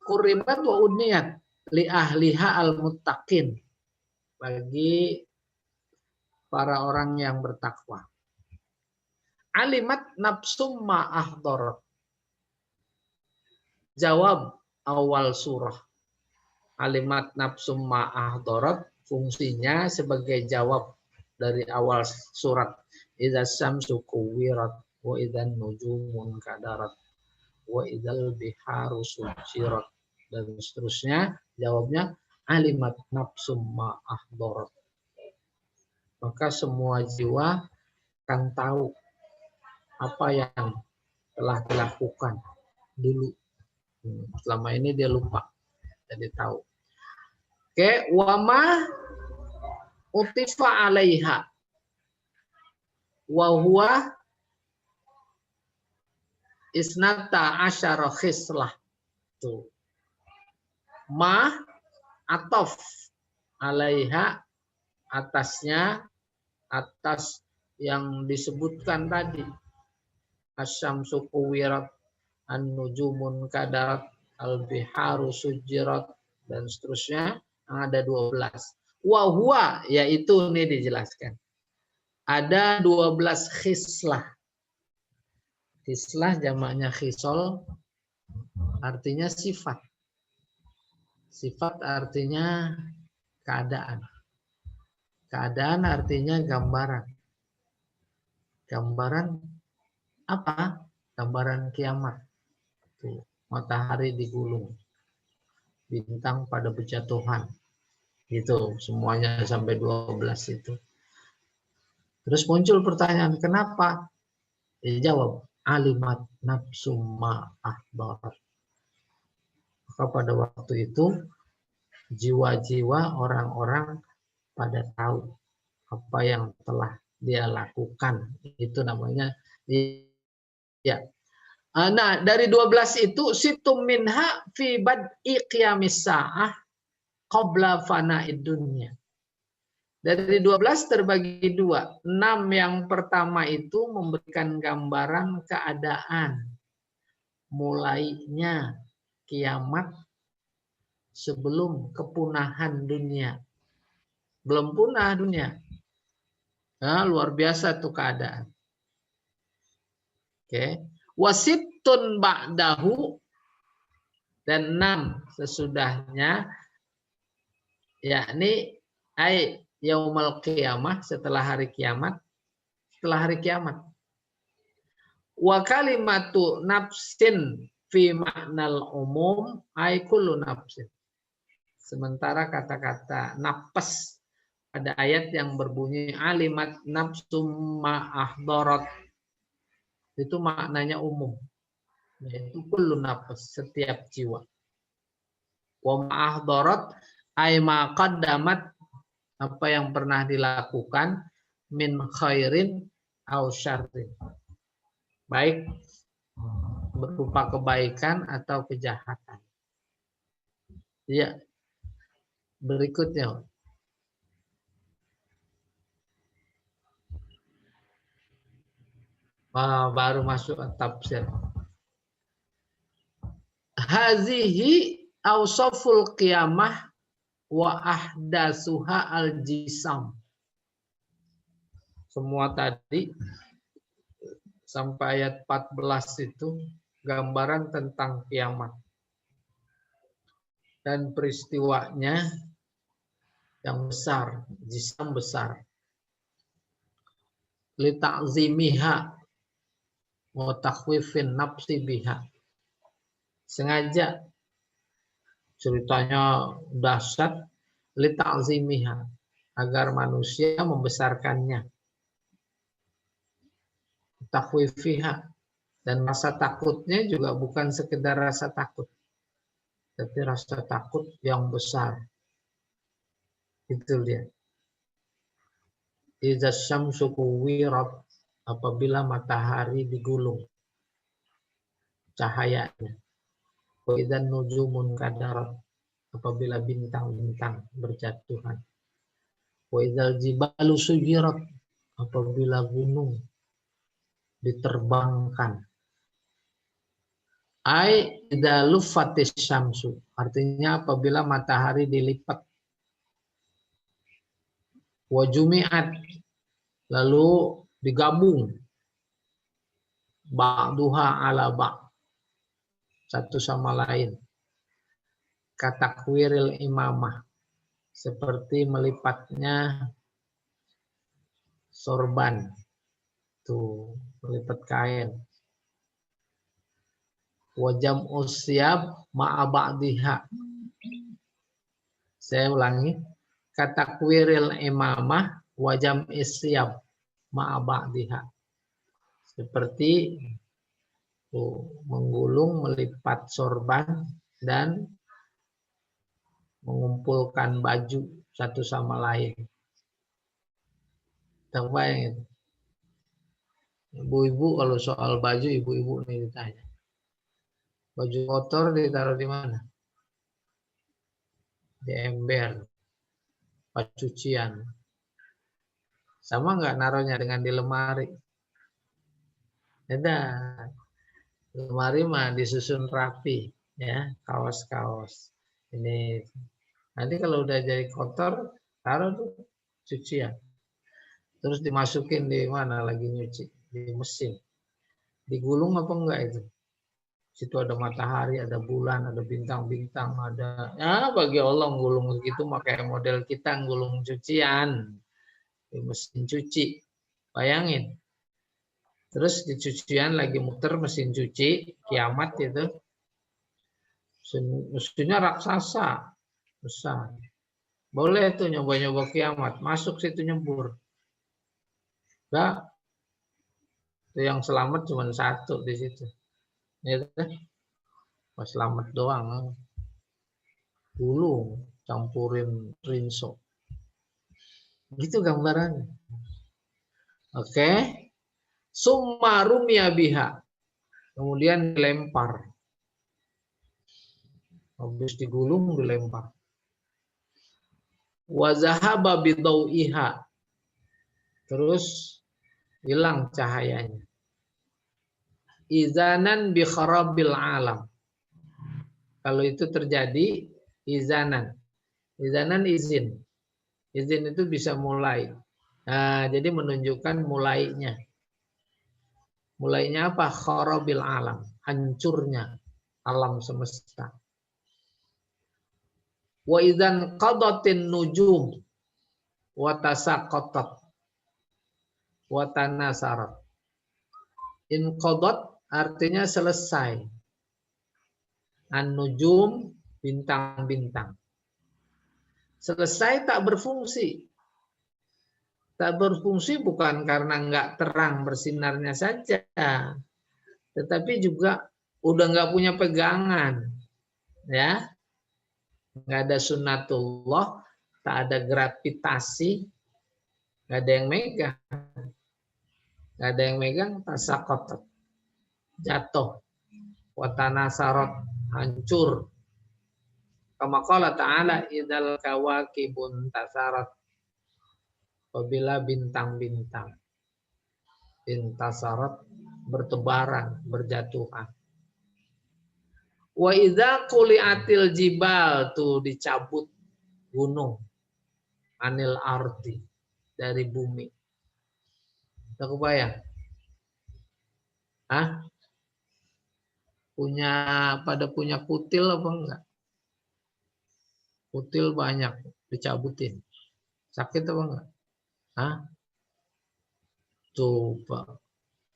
Qurribat wa uniyat li ahliha al-muttaqin, bagi para orang yang bertakwa. Alimat nafsum ma ahdarat. Jawab awal surah. Alimat nafsum ma ahdarat, fungsinya sebagai jawab dari awal surat. Idza syamsu kuwirat wa idzan nujumun kadarat wa idzal biharu sujirat, dan seterusnya. Jawabnya alimat nafsum ma ahdarat. Maka semua jiwa akan tahu apa yang telah dilakukan dulu. Selama ini dia lupa, jadi tahu. Oke, wama utifa alaiha wa huwa isnata asyara khislah. Tuh. Ma atof alaiha, atasnya, atas yang disebutkan tadi. Asyamsu kuwirat, an-nujumun kadarat, al-biharu sujirat, dan seterusnya. Ada 12. Wa huwa, yaitu ini dijelaskan. Ada 12 khislah. Khislah jamaknya khisol, artinya sifat. Sifat artinya keadaan. Keadaan artinya gambaran. Gambaran apa? Gambaran kiamat. Tuh, matahari digulung, bintang pada berjatuhan. Gitu, semuanya sampai 12 itu. Terus muncul pertanyaan, kenapa? Dijawab, alimat nafsum ma'ahbarat. Maka pada waktu itu, jiwa-jiwa orang-orang pada tahu apa yang telah dia lakukan. Itu namanya, ya. Nah, dari 12 itu, situm minha fi bad'i qiyamis sa'ah qabla fana'id dunya. Dari 12 terbagi 2. 6 yang pertama itu memberikan gambaran keadaan mulainya kiamat sebelum kepunahan dunia. Belum punah dunia. Nah, luar biasa tuh keadaan. Oke. Wasitun ba'dahu, dan 6 sesudahnya, yakni yaumul qiyamah, setelah hari kiamat. Setelah hari kiamat. Wa kalimatu nafsin fi ma'nal umum ay kullu nafsin. Sementara kata-kata nafas pada ayat yang berbunyi alimat nafsum ma'ahdarat, itu maknanya umum. Yaitu kullu nafas, setiap jiwa. Wa ma'ahdarat ay ma qaddamat, apa yang pernah dilakukan, min khairin au syarrin, baik berupa kebaikan atau kejahatan. Ya, berikutnya. Baru masuk tafsir. Hazihi awsaful qiyamah wa ahdasuha al-jisam. Semua tadi sampai ayat 14 itu gambaran tentang kiamat. Dan peristiwanya yang besar, jisam besar. Li ta'zimiha wa takhwifin nafsi biha. Sengaja ceritanya dahsyat, li ta'zimiha, agar manusia membesarkannya. Takhwifiha, dan rasa takutnya juga bukan sekedar rasa takut, tapi rasa takut yang besar. Itu dia. Idza syamsu kuwirat, apabila matahari digulung cahayanya. Wa idzan nujumun kadarat, apabila bintang-bintang berjatuhan. Wa idzal jibalu sujirat, apabila gunung diterbangkan. Ai idza luffatis syamsu, artinya apabila matahari dilipat. Wa jumi'at, lalu digabung. Ba'duha ala ba', satu sama lain. Katakwiril imamah, seperti melipatnya sorban. Tuh, melipat kain. Wajam usyab ma'a ba'diha. Saya ulangi. Katakwiril imamah wajam isyab ma'a ba'diha. Seperti menggulung, melipat sorban, dan mengumpulkan baju satu sama lain. Tambahin. Ibu-ibu kalau soal baju, ibu-ibu nih ditanya. Baju kotor ditaruh di mana? Di ember. Pas cucian. Sama nggak naruhnya dengan di lemari? Ada. Lemari mah disusun rapi, ya, kaos-kaos. Ini nanti kalau udah jadi kotor, taruh tuh cucian. Terus dimasukin di mana lagi nyuci? Di mesin. Digulung apa enggak itu? Situ ada matahari, ada bulan, ada bintang-bintang, ada, ya bagi Allah gulung begitu, makanya model kita gulung cucian di mesin cuci. Bayangin. Terus di cucian lagi muter mesin cuci, kiamat itu. Mesinnya raksasa, besar. Boleh tuh nyoba-nyoba kiamat, masuk situ nyebur. Enggak, itu yang selamat cuma satu di situ. Ya, pas selamat doang. Dulu campurin rinso. Gitu gambarannya. Oke. Summa rumya biha. Kemudian dilempar. Habis digulung dilempar. Wa zahaba bidau'iha. Terus hilang cahayanya. Izanan bi kharabil alam. Kalau itu terjadi izanan. Izanan izin. Izin itu bisa mulai. Nah, jadi menunjukkan mulainya. Mulainya apa? Kharabil alam, hancurnya alam semesta. Wa idzan qadatin nujum wa tasaqatat wa tanasarat. In qadat artinya selesai. An-nujum bintang-bintang. Selesai tak berfungsi. Tak berfungsi bukan karena nggak terang bersinarnya saja, tetapi juga udah nggak punya pegangan, ya, nggak ada sunnatullah, tak ada gravitasi, nggak ada yang megang, nggak ada yang megang, tasaqatat, jatuh, watana sarot, hancur. Kama qala ta'ala idzal kawakibun tasarat. Apabila bintang-bintang intasarat bertebaran, berjatuhan. Wa idza quliatil jibal tuh dicabut gunung anil ardi dari bumi. Kita kebayang? Hah? Pada punya kutil apa enggak? Kutil banyak dicabutin. Sakit apa enggak? Hah? Coba.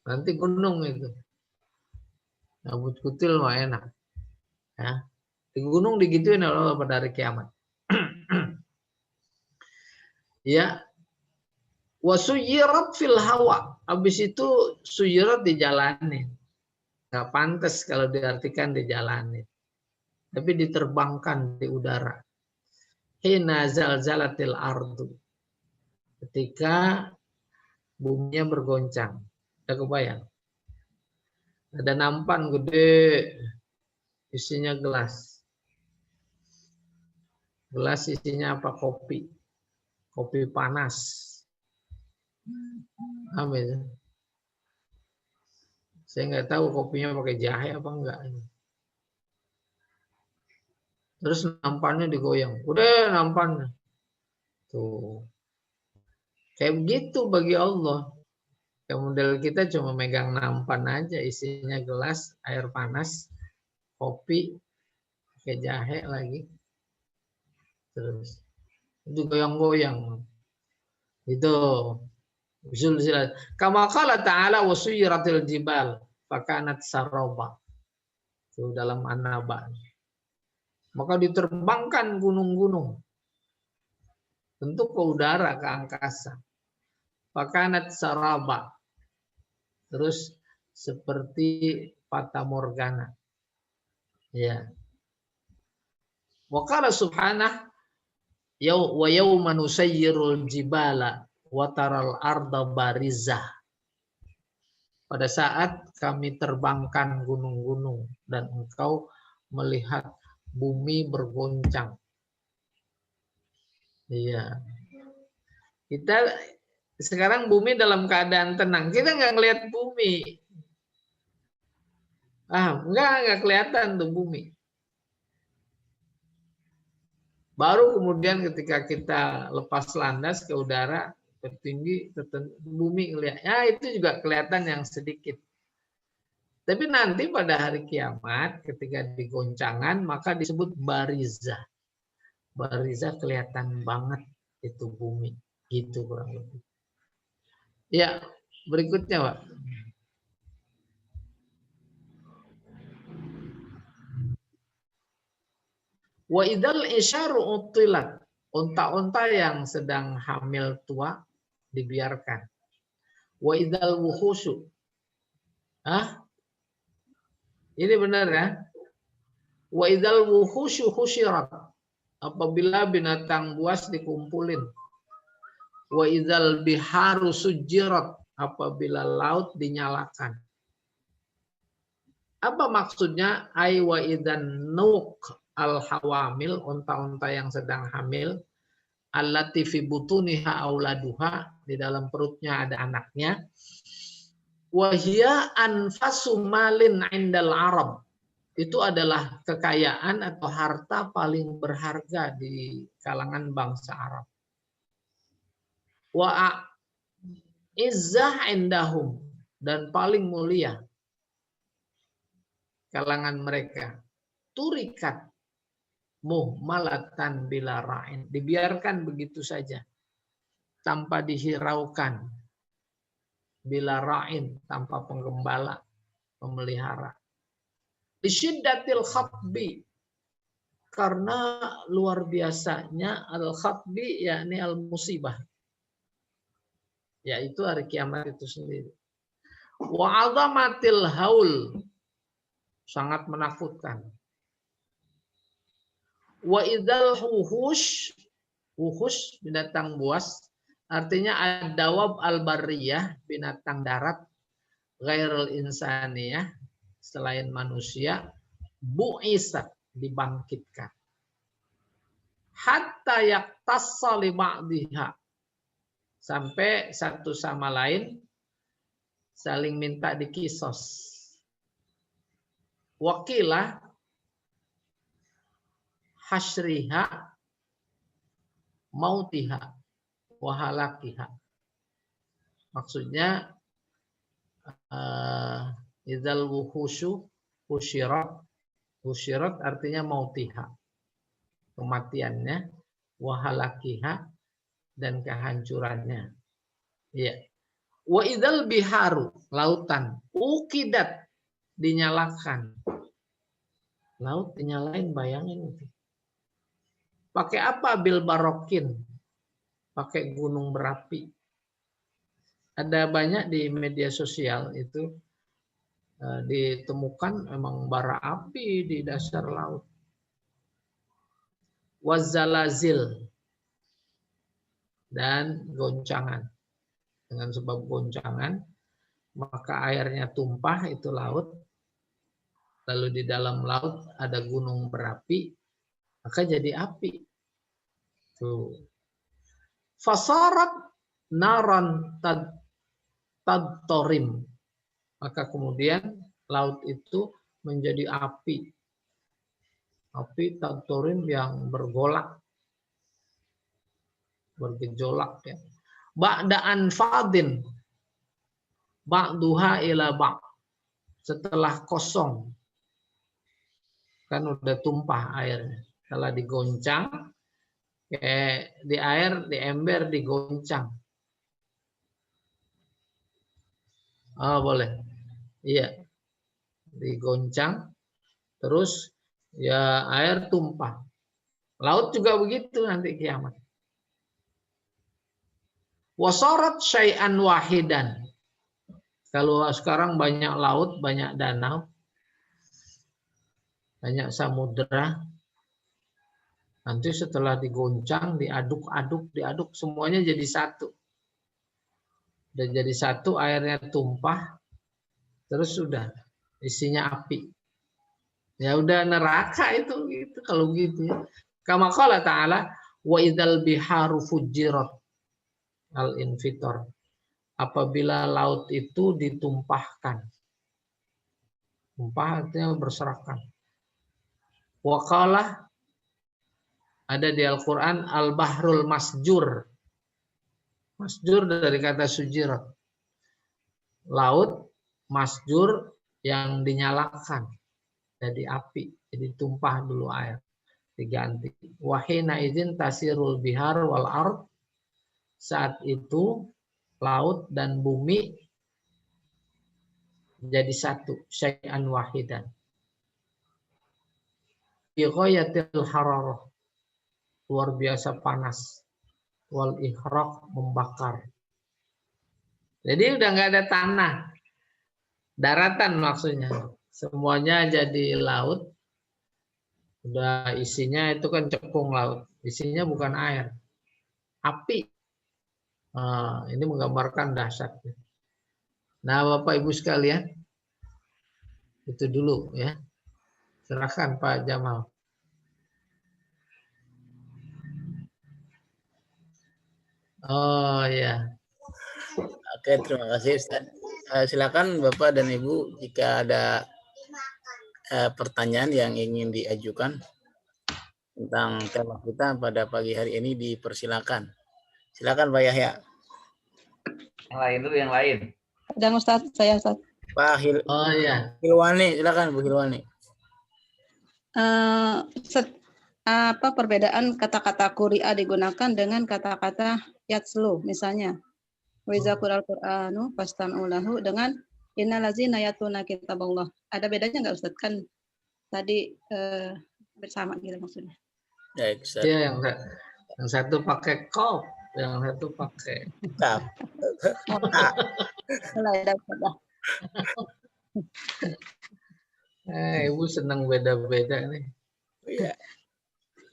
Nanti gunung itu. Cabut kutil mah enak. Ya. Di gunung digituin Allah pada hari kiamat. Ya. Wasuyirat fil hawa. Habis itu suyirat dijalanin. Gak pantas kalau diartikan dijalanin. Tapi diterbangkan di udara. Hina zalzalatil ardu. Ketika buminya bergoncang. Udah kebayang? Ada nampan gede, isinya gelas. Gelas isinya apa? Kopi. Kopi panas. Apa itu? Saya nggak tahu kopinya pakai jahe apa enggak. Terus nampannya digoyang. Udah nampannya. Tuh. Kayak begitu bagi Allah. Yang model kita cuma megang nampan aja, isinya gelas, air panas, kopi, pakai jahe lagi. Terus itu goyang-goyang. Itu zulzilat. Kama qala ta'ala wasuyiratil jibal fakanat saraba. Itu dalam An-Naba. Maka diterbangkan gunung-gunung. Tentu ke udara, ke angkasa. Fakanat saraba. Terus seperti fata morgana. Ya. Wa qala subhanah wa yawma nusayyirul jibala wa taral arda barizah. Pada saat kami terbangkan gunung-gunung dan engkau melihat bumi bergoncang. Iya. Kita sekarang bumi dalam keadaan tenang. Kita nggak ngelihat bumi. Nggak kelihatan tuh bumi. Baru kemudian ketika kita lepas landas ke udara tertinggi, bumi ngelihat. Ya itu juga kelihatan yang sedikit. Tapi nanti pada hari kiamat ketika digoncangan maka disebut barizah. Barizah kelihatan banget itu bumi. Gitu kurang lebih. Ya, berikutnya Pak. Wa idzal isyaru utilat. Unta-unta yang sedang hamil tua dibiarkan. Wa idzal wuhusyu. Ini benar ya? Wa idzal wuhusyu husyirat. Apabila binatang buas dikumpulin. Wa idzal biharu sujirat. Apabila laut dinyalakan. Apa maksudnya? Ay wa idzan nuq al-hawamil, unta-unta yang sedang hamil, allati fi butuniha auladuha, di dalam perutnya ada anaknya, wa hiya anfasu malin 'indal Arab. Itu adalah kekayaan atau harta paling berharga di kalangan bangsa Arab. Wa izzah indahum, dan paling mulia kalangan mereka. Turikat muhmalatan bila ra'in, dibiarkan begitu saja tanpa dihiraukan, bila ra'in, tanpa penggembala, pemelihara. Lisyiddatil khatbi, karena luar biasanya al-khatbi, yakni al-musibah, yaitu hari kiamat itu sendiri. Wa 'azamatil haul, sangat menakutkan. Wa idzal wuhush, wuhush binatang buas, artinya ad-dawab al-barriyah, binatang darat, ghairul insaniyah, selain manusia, bu'isa, dibangkitkan. Hatta yaktassa li ba'diha, sampai satu sama lain saling minta dikisos. Wakilah hasyriha mautiha wahalakiha. Maksudnya idzal wuhusyu husyirat artinya mautiha, kematiannya, wahalakiha, dan kehancurannya. Iya. Wa idzal biharu, lautan, ukidat, dinyalakan. Laut dinyalain, bayangin. Pakai apa? Bil barokin, pakai gunung berapi. Ada banyak di media sosial itu ditemukan memang bara api di dasar laut. Wazalazil, dan goncangan. Dengan sebab goncangan, maka airnya tumpah, itu laut. Lalu di dalam laut ada gunung berapi, maka jadi api. Tuh. Fasarat naran tadtorim, maka kemudian laut itu menjadi api. Api tadtorim yang bergolak, bergejolak ya. Ba'da'an fadin ba'duha ila ba', setelah kosong, kan udah tumpah airnya. Kalau digoncang, kayak di air, di ember digoncang. Oh boleh, iya, digoncang, terus ya air tumpah. Laut juga begitu nanti kiamat. Wasarat syai'an wahidan. Kalau sekarang banyak laut, banyak danau, banyak samudera. Nanti setelah digoncang, diaduk, semuanya jadi satu. Udah jadi satu, airnya tumpah, terus sudah isinya api. Ya udah neraka itu gitu kalau gitu ya. Kama qala ta'ala wa idzal biharu fujirat al-infitor. Apabila laut itu ditumpahkan. Tumpah artinya berserakan. Wa qala, ada di Al-Quran, al-bahrul masjur. Masjur dari kata sujirat. Laut masjur yang dinyalakan. Jadi api. Jadi tumpah dulu air. Diganti. Wahina izin tasirul bihar wal ard. Saat itu laut dan bumi jadi satu. Syai'an wahidan. ghayatil hararah, luar biasa panas, wal ihraq, membakar. Jadi udah nggak ada tanah, daratan maksudnya, semuanya jadi laut. Udah isinya itu kan cekung laut, isinya bukan air, api. Nah, ini menggambarkan dahsyatnya. Nah, Bapak Ibu sekalian, itu dulu ya. Silakan Pak Jamal. Oh ya. Oke, terima kasih Ustaz. Silakan Bapak dan Ibu jika ada pertanyaan yang ingin diajukan tentang tema kita pada pagi hari ini, dipersilakan. Silakan Pak Yahya. Yang lain dulu, yang lain. Dan Ustaz, saya Ustaz. Pak Oh ya. Hilwani, silakan Bu Hilwani. Apa perbedaan kata-kata Quri'a digunakan dengan kata-kata yatslu misalnya Waiza Qur'al Qur'anu fastami'u lahu dengan innallazina yatuna kitaballah. Ada bedanya nggak Ustaz? Kan tadi bersama gitu maksudnya. Baik, Ustaz. Iya, yang satu pakai kop, yang satu pakai. Tap. Mulai dapat. Ibu senang beda-beda nih. Iya.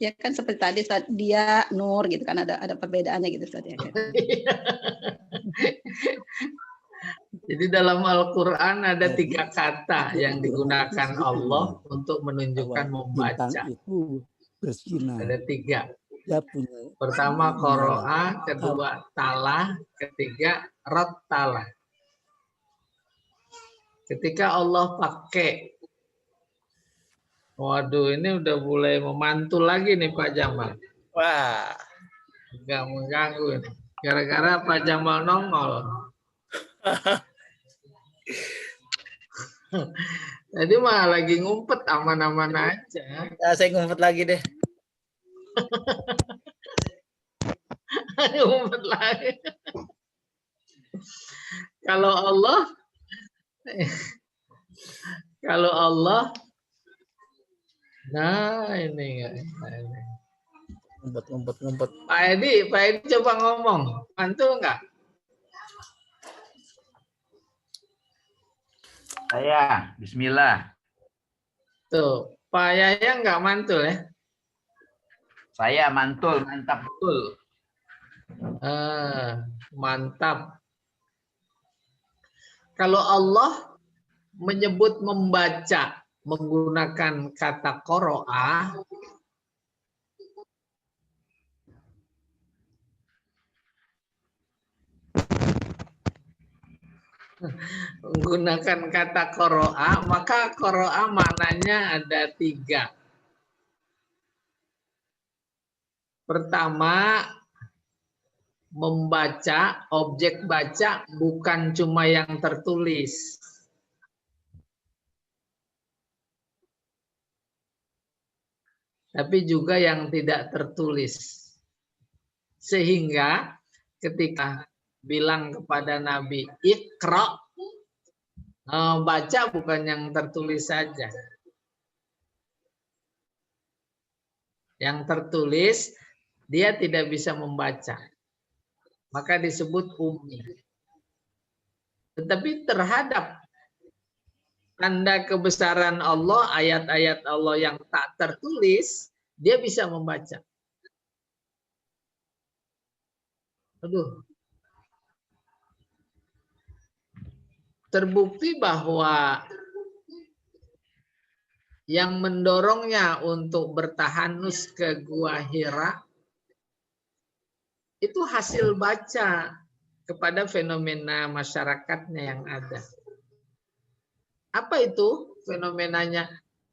Ya kan seperti tadi Ustaz, dia nur gitu kan ada perbedaannya gitu Ustaz ya. Jadi dalam Al-Qur'an ada 3 kata yang digunakan Allah untuk menunjukkan membaca. Itu bersinar. Ada 3. Dia punya Pertama qoro'a, kedua talah, ketiga rattalah. Ketika Allah pakai, waduh ini udah mulai memantul lagi nih Pak Jamal. Wah. Enggak mengganggu ini. Gara-gara Pak Jamal nongol. Tadi mah lagi ngumpet aman-aman aja. Ya, saya ngumpet lagi deh. Ngumpet lagi. Kalau Allah, nah ini enggak. Ngumpet. Pak Edi coba ngomong, mantul enggak? Saya, bismillah. Tuh, Pak Yaya enggak mantul ya? Saya mantul, mantap betul. Mantap. Kalau Allah menyebut membaca menggunakan kata qoro'ah, menggunakan kata qoro'ah, maka qoro'ah maknanya ada 3. Pertama, membaca, objek baca bukan cuma yang tertulis. Tapi juga yang tidak tertulis. Sehingga ketika bilang kepada Nabi, Iqra, baca bukan yang tertulis saja. Yang tertulis, dia tidak bisa membaca. Maka disebut ummi. Tetapi terhadap tanda kebesaran Allah, ayat-ayat Allah yang tak tertulis, dia bisa membaca. Aduh. Terbukti bahwa yang mendorongnya untuk bertahanus ke Gua Hira itu hasil baca kepada fenomena masyarakatnya yang ada. Apa itu fenomenanya?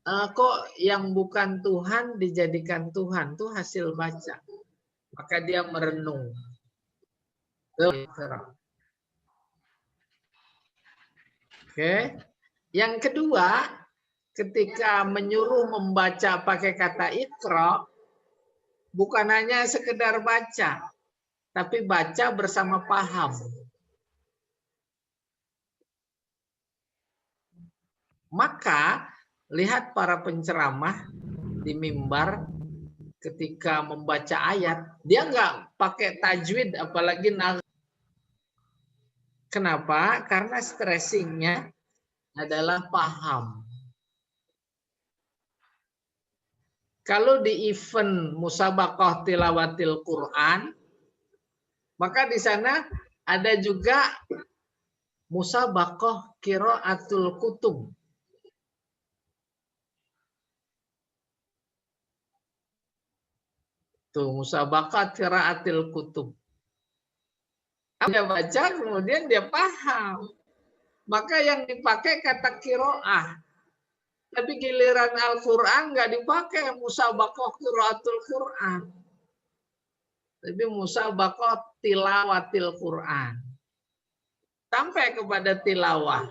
Kok yang bukan Tuhan dijadikan Tuhan? Itu hasil baca. Maka dia merenung. Oke. Yang kedua, ketika menyuruh membaca pakai kata Iqra, bukan hanya sekedar baca, tapi baca bersama paham. Maka lihat para penceramah di mimbar ketika membaca ayat, dia nggak pakai tajwid, apalagi kenapa? Karena stressingnya adalah paham. Kalau di event musabaqah tilawatil Quran, maka di sana ada juga musabaqah qiraatul kutub. Tuh, musabaqah qiraatil kutub. Dia baca, kemudian dia paham. Maka yang dipakai kata qiraah. Tapi giliran Al-Quran nggak dipakai musabaqah qiraatul Quran. Tapi musabaqah tilawatil Quran. Sampai kepada tilawah.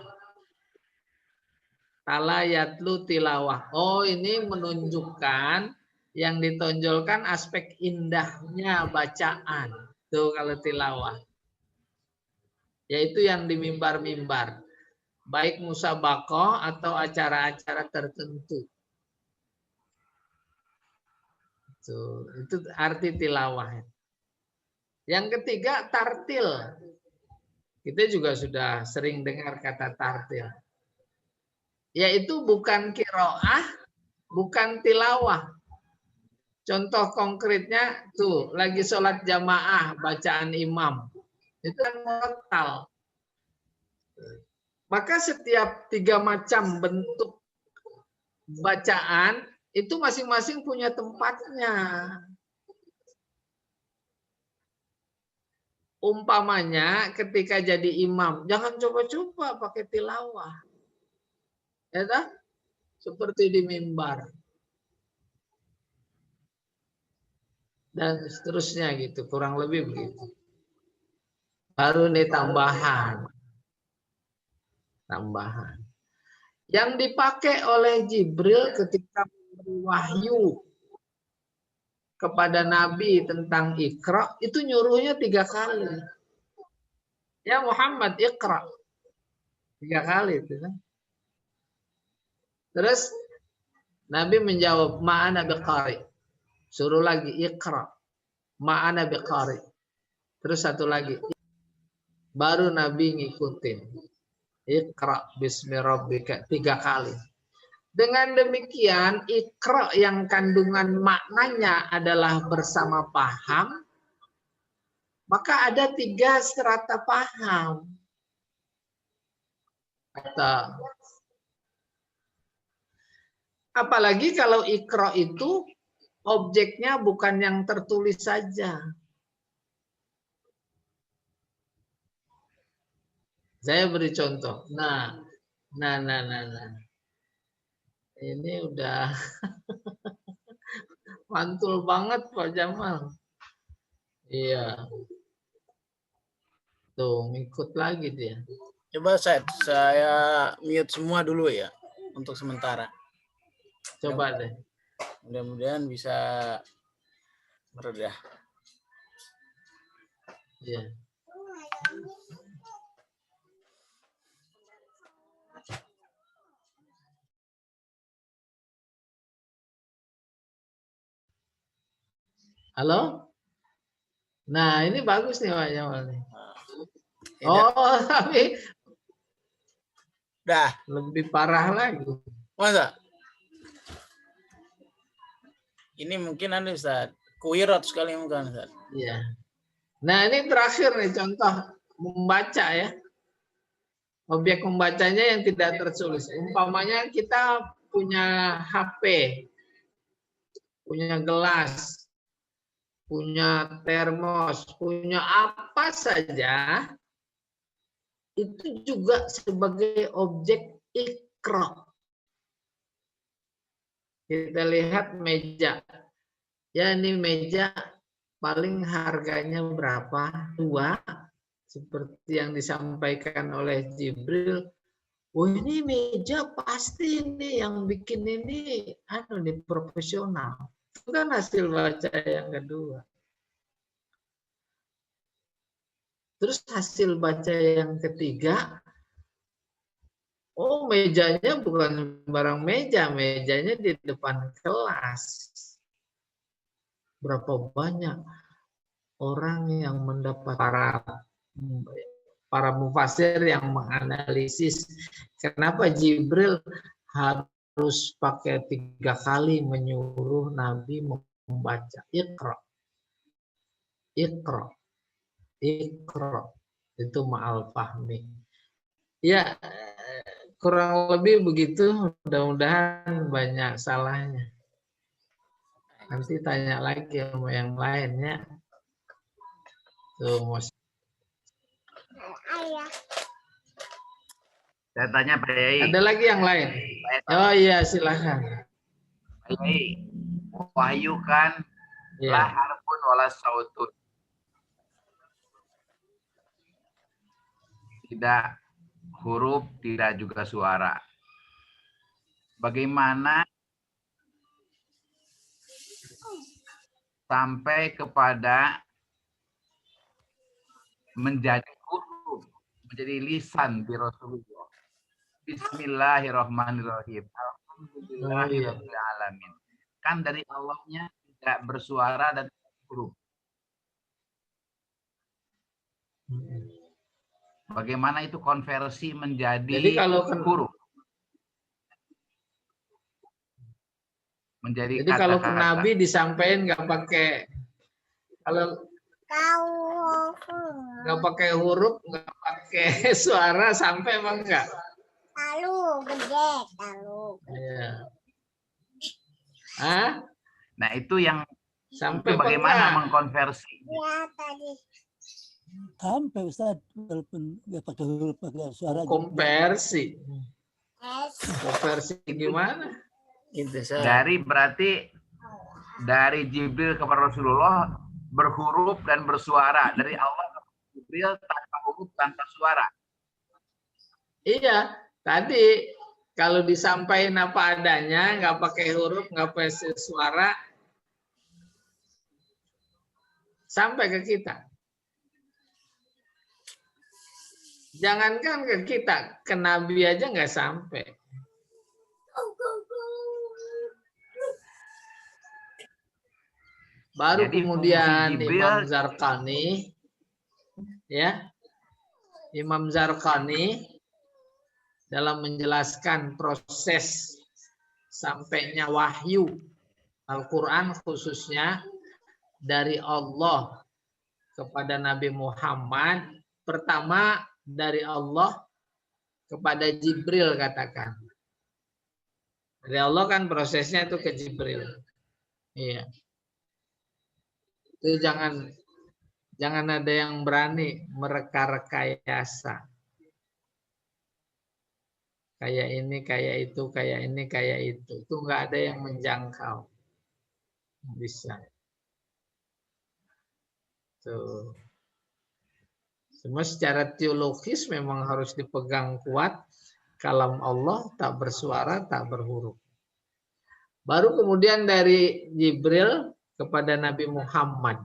Talayatlu tilawah. Oh, ini menunjukkan yang ditonjolkan aspek indahnya bacaan. Tuh kalau tilawah. Yaitu yang di mimbar-mimbar. Baik musabaqah atau acara-acara tertentu. Itu arti tilawah. Yang ketiga, tartil. Kita juga sudah sering dengar kata tartil. Yaitu bukan qiraah, bukan tilawah. Contoh konkretnya, tuh, lagi sholat jamaah, bacaan imam. Itu kan murattal. Maka setiap 3 macam bentuk bacaan itu masing-masing punya tempatnya. Umpamanya ketika jadi imam, jangan coba-coba pakai tilawah. Ya tak? Seperti di mimbar. Dan seterusnya gitu, kurang lebih begitu. Baru nih tambahan. Yang dipakai oleh Jibril ketika memberi wahyu kepada Nabi tentang Iqra, itu nyuruhnya 3 kali. Ya Muhammad, Iqra. 3 kali itu kan. Terus Nabi menjawab, ma'ana biqari. Suruh lagi, Iqra. Ma'ana biqari. Terus satu lagi. Baru Nabi ngikutin. Iqra bismi rabbika 3 kali. Dengan demikian, Iqra yang kandungan maknanya adalah bersama paham, maka ada 3 strata paham. Apalagi kalau Iqra itu objeknya bukan yang tertulis saja. Saya beri contoh. Nah. Ini udah mantul banget Pak Jamal. Iya. Tuh, ngikut lagi dia. Coba saya mute semua dulu ya untuk sementara. Coba deh. Mudah-mudahan bisa meredah. Iya. Halo? Nah, ini bagus nih Pak Jamal nih. Oh, tapi dah lebih parah lagi. masa ini mungkin Anda bisa kuirot sekali mungkin Ustaz. Iya. Nah, ini terakhir nih contoh membaca ya. Objek membacanya yang tidak tertulis. Umpamanya kita punya HP, punya gelas, punya termos, punya apa saja, itu juga sebagai objek Iqra. Kita lihat meja. Ya, ini meja paling harganya berapa? 2. Seperti yang disampaikan oleh Jibril. Oh, ini meja pasti ini yang bikin ini profesional. Itu kan hasil baca yang kedua. Terus hasil baca yang ketiga, Oh, mejanya bukan barang meja, mejanya di depan kelas. Berapa banyak orang yang mendapat para mufasir yang menganalisis kenapa Jibril harus pakai 3 kali menyuruh Nabi membaca Iqra. Iqra. Iqra. Itu ma'al fahmi. Ya, kurang lebih begitu. Mudah-mudahan banyak salahnya. Nanti tanya lagi sama yang lainnya. Tuh, Saya tanya Pak Yai. ada lagi yang lain? Oh iya, silahkan. Pak Yai, wahyu kan la Ya. harfun wala sautun. Tidak huruf, tidak juga suara. Bagaimana sampai kepada menjadi huruf, menjadi lisan di Rasulullah. Bismillahirrahmanirrahim. Alhamdulillahirabbil alamin. Kan dari Allahnya tidak bersuara dan huruf. Bagaimana itu konversi menjadi Jadi kalau huruf? Menjadi Jadi kalau ke kata-kata. Nabi disampaikan nggak pakai nggak pakai huruf, nggak pakai suara, sampai emang nggak? Ya. Hah? Nah itu yang Sampai itu bagaimana enggak? mengkonversi? Sampai Ustaz, walaupun nggak pakai huruf, pakai suara. Konversi. Konversi gimana? Itu Ustaz. Berarti dari Jibril kepada Rasulullah berhuruf dan bersuara. Dari Allah kepada Jibril tanpa huruf, tanpa suara. Iya, tadi kalau disampaikan apa adanya, nggak pakai huruf, nggak pakai suara, sampai ke kita. Jangankan ke kita, ke Nabi aja nggak sampai. Baru Jadi kemudian fungsi Jibril- Imam Zarqani, ya, Imam Zarqani dalam menjelaskan proses sampainya wahyu Al-Quran khususnya dari Allah kepada Nabi Muhammad, pertama dari Allah kepada Jibril, katakan. Dari Allah kan prosesnya itu ke Jibril. Iya. Itu jangan ada yang berani mereka-rekayasa. Kayak ini, kayak itu, kayak ini, kayak itu. Itu nggak ada yang menjangkau. Bisa. Tuh. Semua secara teologis memang harus dipegang kuat. Kalam Allah tak bersuara, tak berhuruf. Baru kemudian dari Jibril kepada Nabi Muhammad.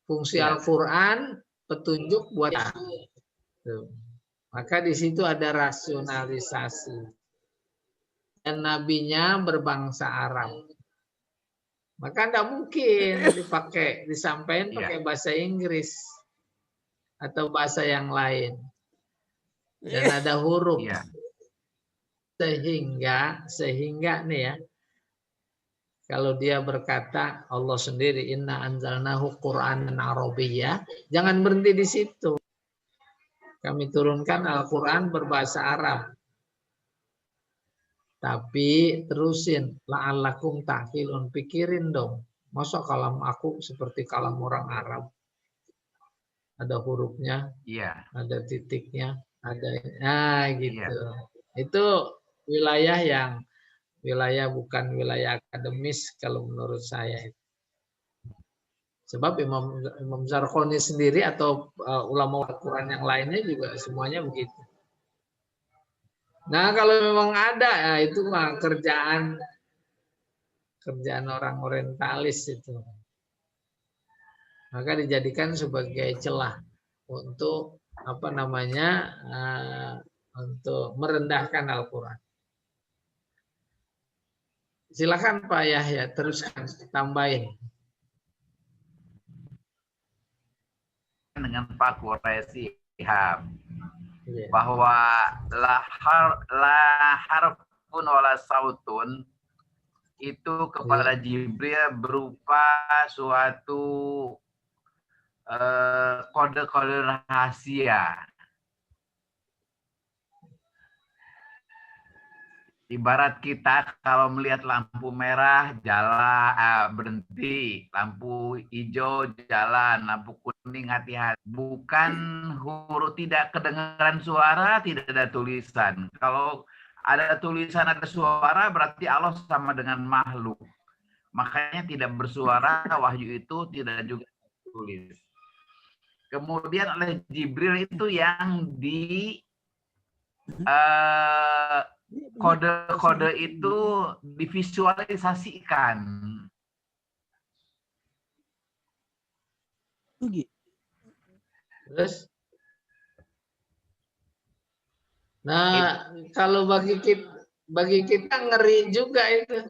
Fungsi Al-Quran petunjuk buat tuh. Maka di situ ada rasionalisasi. Dan nabinya berbangsa Arab. Maka tidak mungkin disampaikan pakai bahasa Inggris atau bahasa yang lain. Dan ada huruf. Iya. Sehingga nih ya, kalau dia berkata Allah sendiri inna anzalnahu Qur'anan Arabiyyah, jangan berhenti di situ. Kami turunkan Al-Qur'an berbahasa Arab. Tapi terusin la'allakum ta'qilun, pikirin dong. Masa kalam aku seperti kalam orang Arab? Ada hurufnya, Iya. ada titiknya, ada gitu. Itu wilayah bukan wilayah akademis kalau menurut saya. Sebab Imam Zarqani sendiri atau ulama Al-Quran yang lainnya juga semuanya begitu. Nah kalau memang ada, ya itu mah kerjaan orang orientalis itu. Maka dijadikan sebagai celah untuk untuk merendahkan Al-Quran. Silakan Pak Yahya, teruskan, tambahin. Dengan Pak Quraisy Iya. bahwa la harfun wala sautun itu kepada Jibril berupa suatu kode-kode rahasia. Ibarat kita kalau melihat lampu merah jalan berhenti, lampu hijau jalan, lampu kuning hati-hati. Bukan huruf, tidak kedengaran suara, tidak ada tulisan. Kalau ada tulisan, ada suara, berarti Allah sama dengan makhluk. Makanya tidak bersuara, wahyu itu tidak juga tulis. Kemudian oleh Jibril itu yang di kode-kode itu divisualisasikan. Terus, nah kalau bagi kita ngeri juga itu.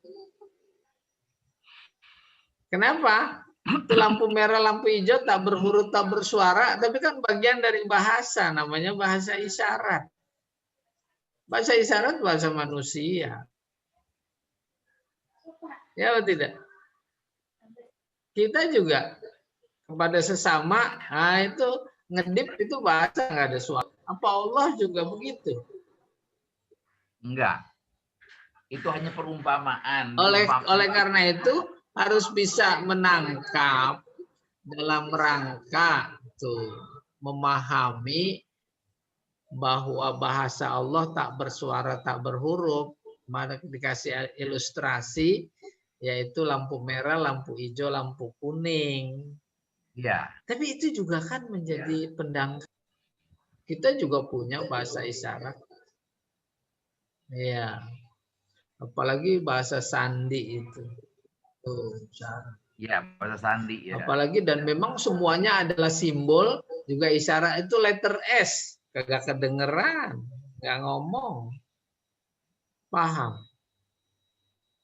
Kenapa? Itu lampu merah, lampu hijau tak berhuruf, tak bersuara, tapi kan bagian dari bahasa, namanya bahasa isyarat. Bahasa isyarat bahasa manusia. Ya atau tidak? Kita juga kepada sesama, nah itu ngedip itu bahasa, nggak ada suara. Apa Allah juga begitu? Enggak. Itu hanya perumpamaan. Oleh karena itu harus bisa menangkap dalam rangka tuh memahami bahwa bahasa Allah tak bersuara, tak berhuruf. Mana dikasih ilustrasi, yaitu lampu merah, lampu hijau, lampu kuning. Ya. Tapi itu juga kan menjadi pendangkal. Kita juga punya bahasa isyarat. Iya. Apalagi bahasa sandi itu. Tuh, Ya, bahasa sandi ya. apalagi dan memang semuanya adalah simbol, juga isyarat itu letter S. Kagak kedengeran, nggak ngomong. Paham.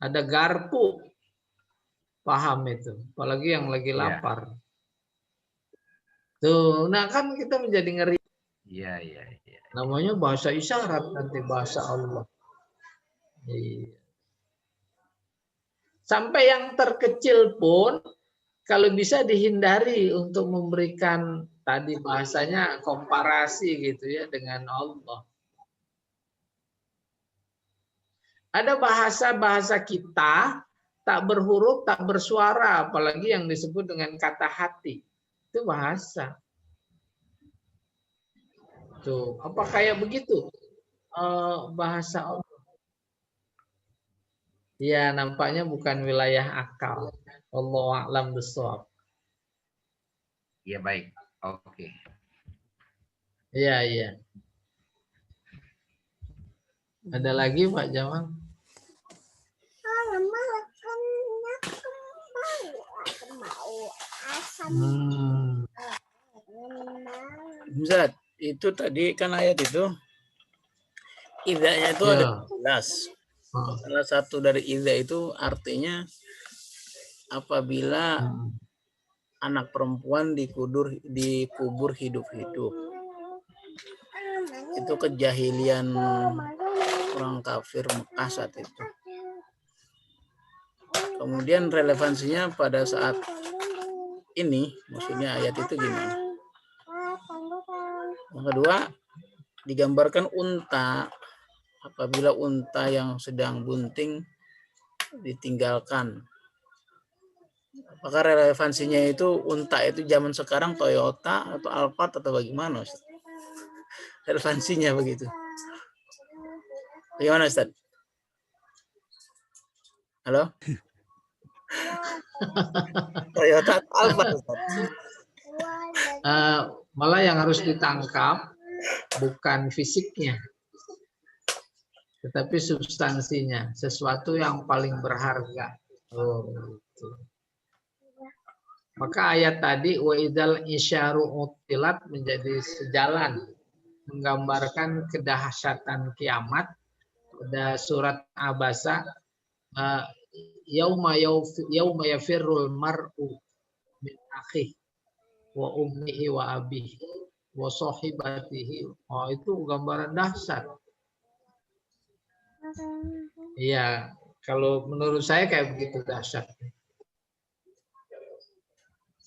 Ada garpu. Paham itu. Apalagi yang lagi lapar. Tuh, nah kan kita menjadi ngeri. Iya. Namanya bahasa isyarat, nanti bahasa Allah. Iya. Sampai yang terkecil pun, kalau bisa dihindari untuk memberikan tadi bahasanya komparasi gitu ya dengan Allah. Ada bahasa-bahasa kita tak berhuruf, tak bersuara, apalagi yang disebut dengan kata hati. Itu bahasa. Tuh, apa kayak begitu? Bahasa Allah. Ya, nampaknya bukan wilayah akal. Wallahu a'lam bishawab. Iya, baik. Oke. Iya. Ada lagi Pak Jamal? Ustaz, itu tadi kan ayat itu idanya itu ada 11. Salah satu dari idza itu artinya apabila anak perempuan dikubur hidup-hidup. Itu kejahilian orang kafir Mekah saat itu. Kemudian relevansinya pada saat ini, maksudnya ayat itu gimana? Yang kedua, digambarkan unta. Apabila unta yang sedang bunting ditinggalkan. Apakah relevansinya itu unta itu zaman sekarang Toyota atau Alphard atau bagaimana, Ustaz? Relevansinya begitu. Bagaimana, Ustaz? Halo? Toyota atau Alphard, Ustaz? Malah yang harus ditangkap bukan fisiknya, tetapi substansinya, sesuatu yang paling berharga. Gitu. Maka ayat tadi wa idzal isyaru utilat menjadi sejalan menggambarkan kedahsyatan kiamat. Ada surat Abasa, yauma yafirrul mar'u min akhihi wa ummihi wa abihi wa sahibatihi. Oh, itu gambaran dahsyat. Iya, kalau menurut saya kayak begitu dahsyat.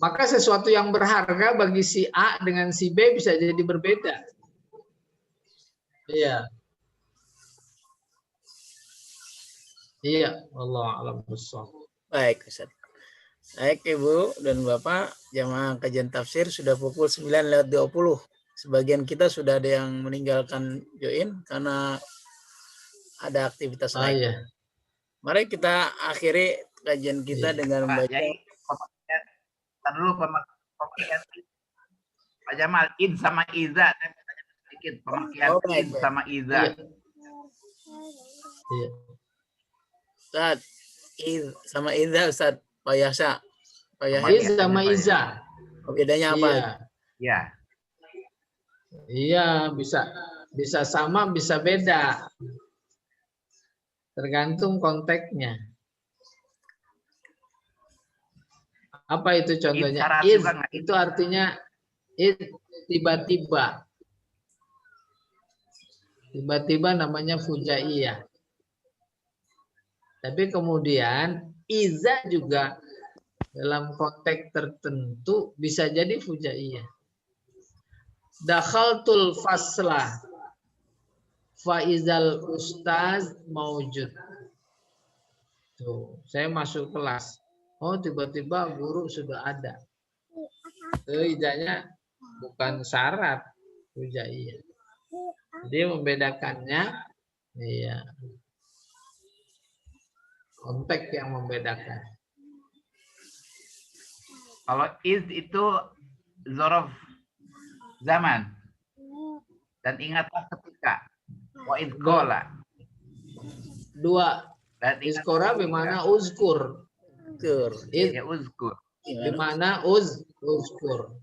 Maka sesuatu yang berharga bagi si A dengan si B bisa jadi berbeda. Iya. Iya, Allah alam besar. Baik, Ustaz. Baik, Ibu dan Bapak, jamaah kajian tafsir sudah pukul 9:20. Sebagian kita sudah ada yang meninggalkan join karena ada aktivitas lain. Iya. Mari kita akhiri kajian kita dengan Pak membaca. Yai, tar dulu pemakaian Pak Jamal, id sama iza. Saya mau tanya sedikit pemakaian Oh, baik, id baik. sama iza. Iya. Iya. Ustaz, sama Iza, Ustaz, Pak Yasa. Pak Yahya, Iz sama Iza. bedanya apa? Iya. Ya. Iya, bisa sama, bisa beda. Tergantung konteksnya. Apa itu contohnya? Isyarat Iz juga nggak? itu artinya iz tiba-tiba. Tiba-tiba namanya fujaiyah. Tapi kemudian iza juga dalam konteks tertentu bisa jadi fujaiyah. Dakhaltul faslah faizal ustaz maujud. Tuh, saya masuk kelas. Oh, tiba-tiba guru sudah ada. Itu izanya bukan syarat fujaiyah. Jadi membedakannya, iya, konteks yang membedakan. Kalau iz itu zorof zaman. Dan ingatlah ketika. Wa iz qala. Dua, Dan ingat iskora bimana uzkur. Tur. Iz ya uzkur. bimana uzkur.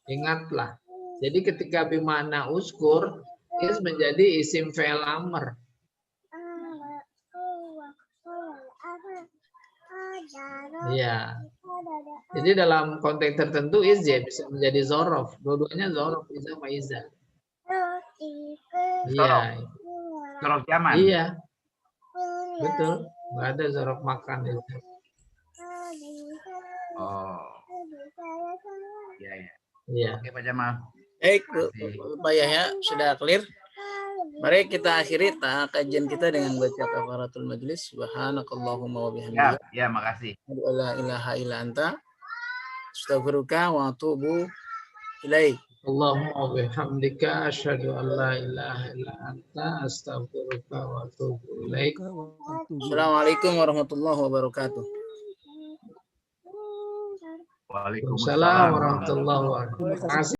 Ingatlah. Jadi ketika bimana uzkur, iz menjadi isim fi'il amr. Iya. Jadi dalam konteks tertentu iz ya bisa menjadi zorof. Dua-duanya zorof, iza sama iza. Iya. Zorof zaman. Iya. Betul. Nggak ada zorof makan itu. Oh. Iya, ya. Iya. Oke, Pak Jamal. Baik, Pak Yahya sudah clear. Mari kita akhiri kajian kita dengan baca kafaratul majlis. Subhanakallahumma wa bihamdika. Ya, makasih. La ilaha illa anta. Astaghfiruka wa atubu ilaik. Allahumma bihamdika asyhadu an la ilaha illa anta astaghfiruka wa atubu ilaik. Assalamualaikum warahmatullahi wabarakatuh. Waalaikumsalam Waalaikumsalam warahmatullahi wabarakatuh. Terima kasih.